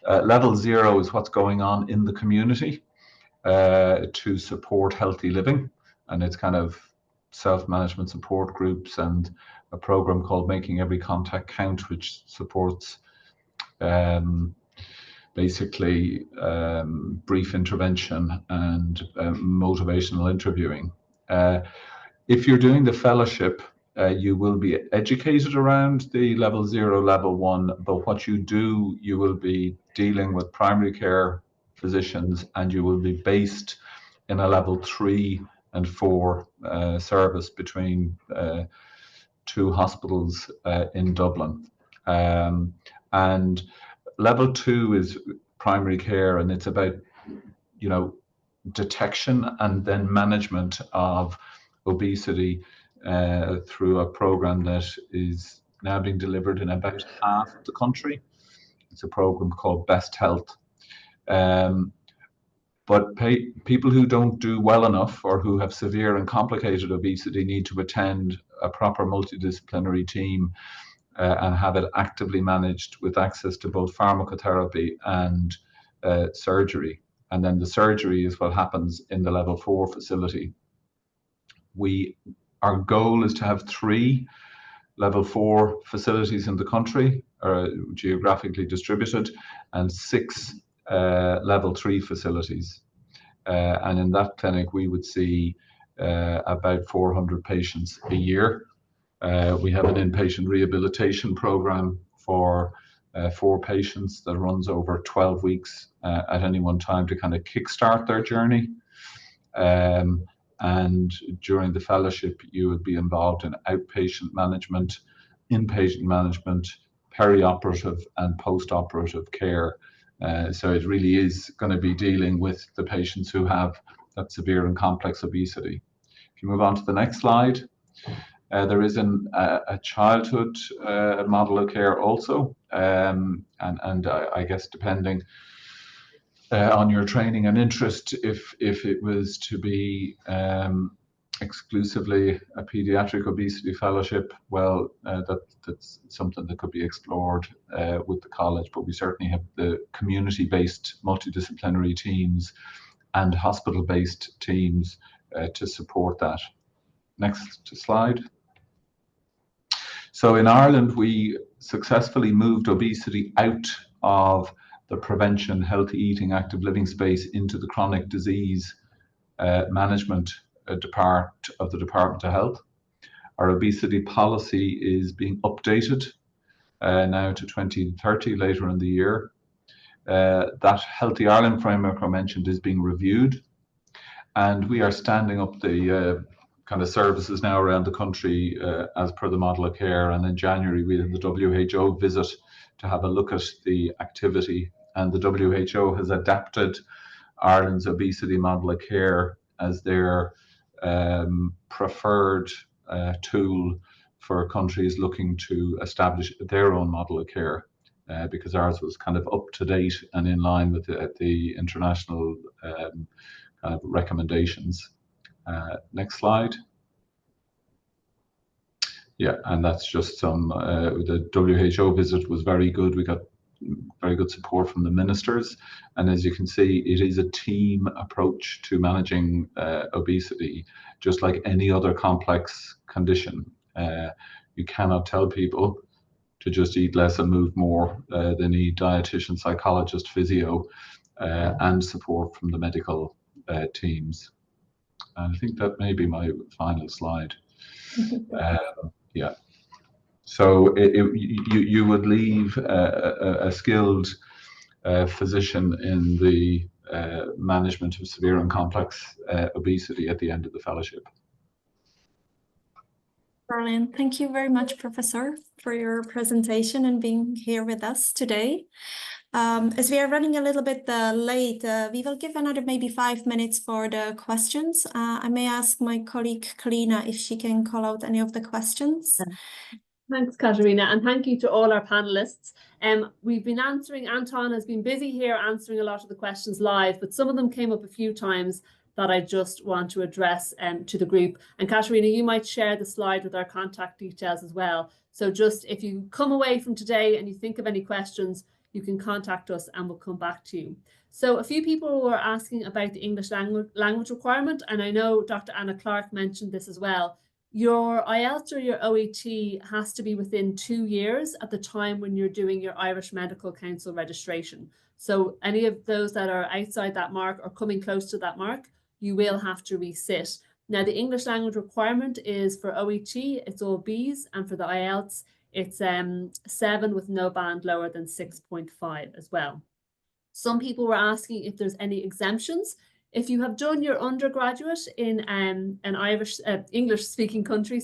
level 0 is what's going on in the community to support healthy living. And it's kind of self-management support groups and a program called Making Every Contact Count, which supports basically brief intervention and motivational interviewing. If you're doing the fellowship, you will be educated around the level 0, level 1, but what you do, you will be dealing with primary care physicians, and you will be based in a level 3 and 4 service between 2 hospitals in Dublin. And level 2 is primary care, and it's about, you know, detection and then management of obesity through a program that is now being delivered in about half of the country. It's a program called Best Health. But people who don't do well enough or who have severe and complicated obesity need to attend a proper multidisciplinary team and have it actively managed with access to both pharmacotherapy and surgery. And then the surgery is what happens in the level 4 facility. Our goal is to have 3 level 4 facilities in the country, geographically distributed, and 6 level 3 facilities. And in that clinic, we would see about 400 patients a year. We have an inpatient rehabilitation program for 4 patients that runs over 12 weeks at any one time to kind of kickstart their journey. And during the fellowship, you would be involved in outpatient management inpatient management, perioperative and post-operative care. So it really is going to be dealing with the patients who have that severe and complex obesity. If you move on to the next slide, there is a childhood model of care also, and I guess depending on your training and interest, if it was to be exclusively a pediatric obesity fellowship, well, that's something that could be explored with the college, but we certainly have the community-based multidisciplinary teams and hospital-based teams to support that. Next slide. So in Ireland, we successfully moved obesity out of the prevention, healthy eating, active living space into the chronic disease management part of the Department of Health. Our obesity policy is being updated now to 2030 later in the year. That Healthy Ireland framework I mentioned is being reviewed, and we are standing up the kind of services now around the country as per the model of care. And in January we had the WHO visit to have a look at the activity, and the WHO has adapted Ireland's obesity model of care as their preferred tool for countries looking to establish their own model of care, because ours was kind of up to date and in line with the international kind of recommendations. Next slide. Yeah, and that's just some, the WHO visit was very good. We got very good support from the ministers. And as you can see, it is a team approach to managing obesity, just like any other complex condition. You cannot tell people to just eat less and move more. They need dietitian, psychologist, physio, and support from the medical teams. And I think that may be my final slide. Yeah. So you would leave a skilled physician in the management of severe and complex obesity at the end of the fellowship. Brilliant. Thank you very much, Professor, for your presentation and being here with us today. As we are running a little bit late, we will give another maybe 5 minutes for the questions. I may ask my colleague Kalina if she can call out any of the questions. Thanks, Katerina, and thank you to all our panelists. We've been answering, Anton has been busy here answering a lot of the questions live, but some of them came up a few times that I just want to address to the group. And Katerina, you might share the slide with our contact details as well. So just if you come away from today and you think of any questions, you can contact us and we'll come back to you. So a few people were asking about the English language requirement, and I know Dr. Anna Clark mentioned this as well. Your IELTS or your OET has to be within 2 years at the time when you're doing your Irish Medical Council registration. So any of those that are outside that mark or coming close to that mark, you will have to resit. Now, the English language requirement is for OET, it's all Bs, and for the IELTS, it's 7 with no band lower than 6.5 as well. Some people were asking if there's any exemptions. If you have done your undergraduate in an English-speaking country,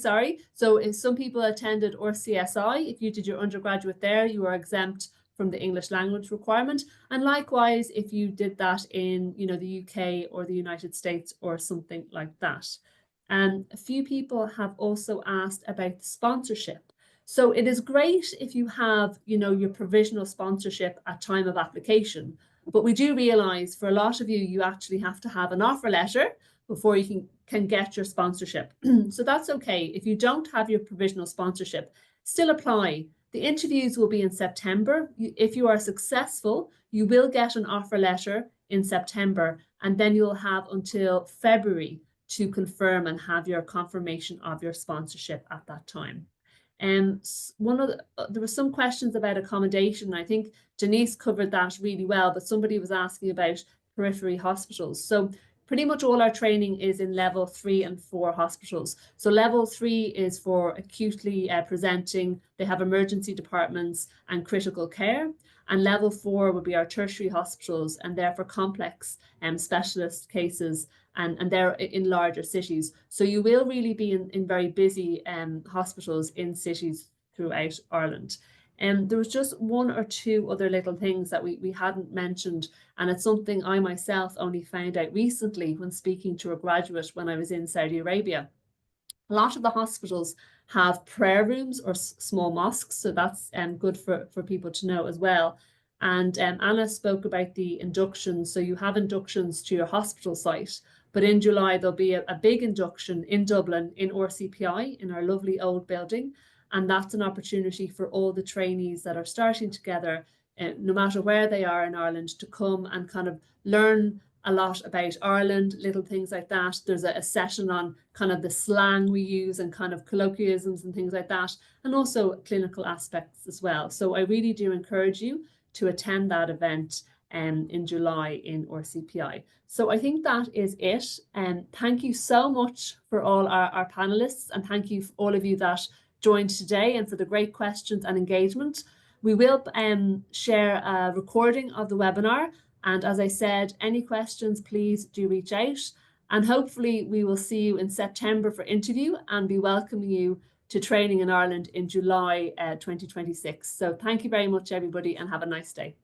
so if some people attended RCSI, if you did your undergraduate there, you are exempt from the English language requirement. And likewise, if you did that in, the UK or the United States or something like that. And a few people have also asked about sponsorship. So it is great if you have, your provisional sponsorship at time of application. But we do realise for a lot of you, you actually have to have an offer letter before you can get your sponsorship. So that's okay. If you don't have your provisional sponsorship, still apply. The interviews will be in September. If you are successful, you will get an offer letter in September, and then you'll have until February to confirm and have your confirmation of your sponsorship at that time. And there were some questions about accommodation. I think Denise covered that really well, but somebody was asking about periphery hospitals. So pretty much all our training is in level 3 and 4 hospitals. So level 3 is for acutely presenting. They have emergency departments and critical care. And level 4 would be our tertiary hospitals, and they're for complex specialist cases, and they're in larger cities. So you will really be in very busy hospitals in cities throughout Ireland. And there was just one or two other little things that we hadn't mentioned, and it's something I myself only found out recently when speaking to a graduate when I was in Saudi Arabia. A lot of the hospitals have prayer rooms or small mosques, so that's good for people to know as well. And Anna spoke about the inductions, so you have inductions to your hospital site, but in July there'll be a big induction in Dublin in RCPI in our lovely old building. And that's an opportunity for all the trainees that are starting together, no matter where they are in Ireland, to come and kind of learn a lot about Ireland, little things like that. There's a session on kind of the slang we use and kind of colloquialisms and things like that, and also clinical aspects as well. So I really do encourage you to attend that event in July in RCPI. So I think that is it. And thank you so much for all our panelists, and thank you for all of you that joined today and for the great questions and engagement. We will share a recording of the webinar, and as I said, any questions, please do reach out, and hopefully we will see you in September for interview and be welcoming you to training in Ireland in July 2026. So thank you very much everybody, and have a nice day.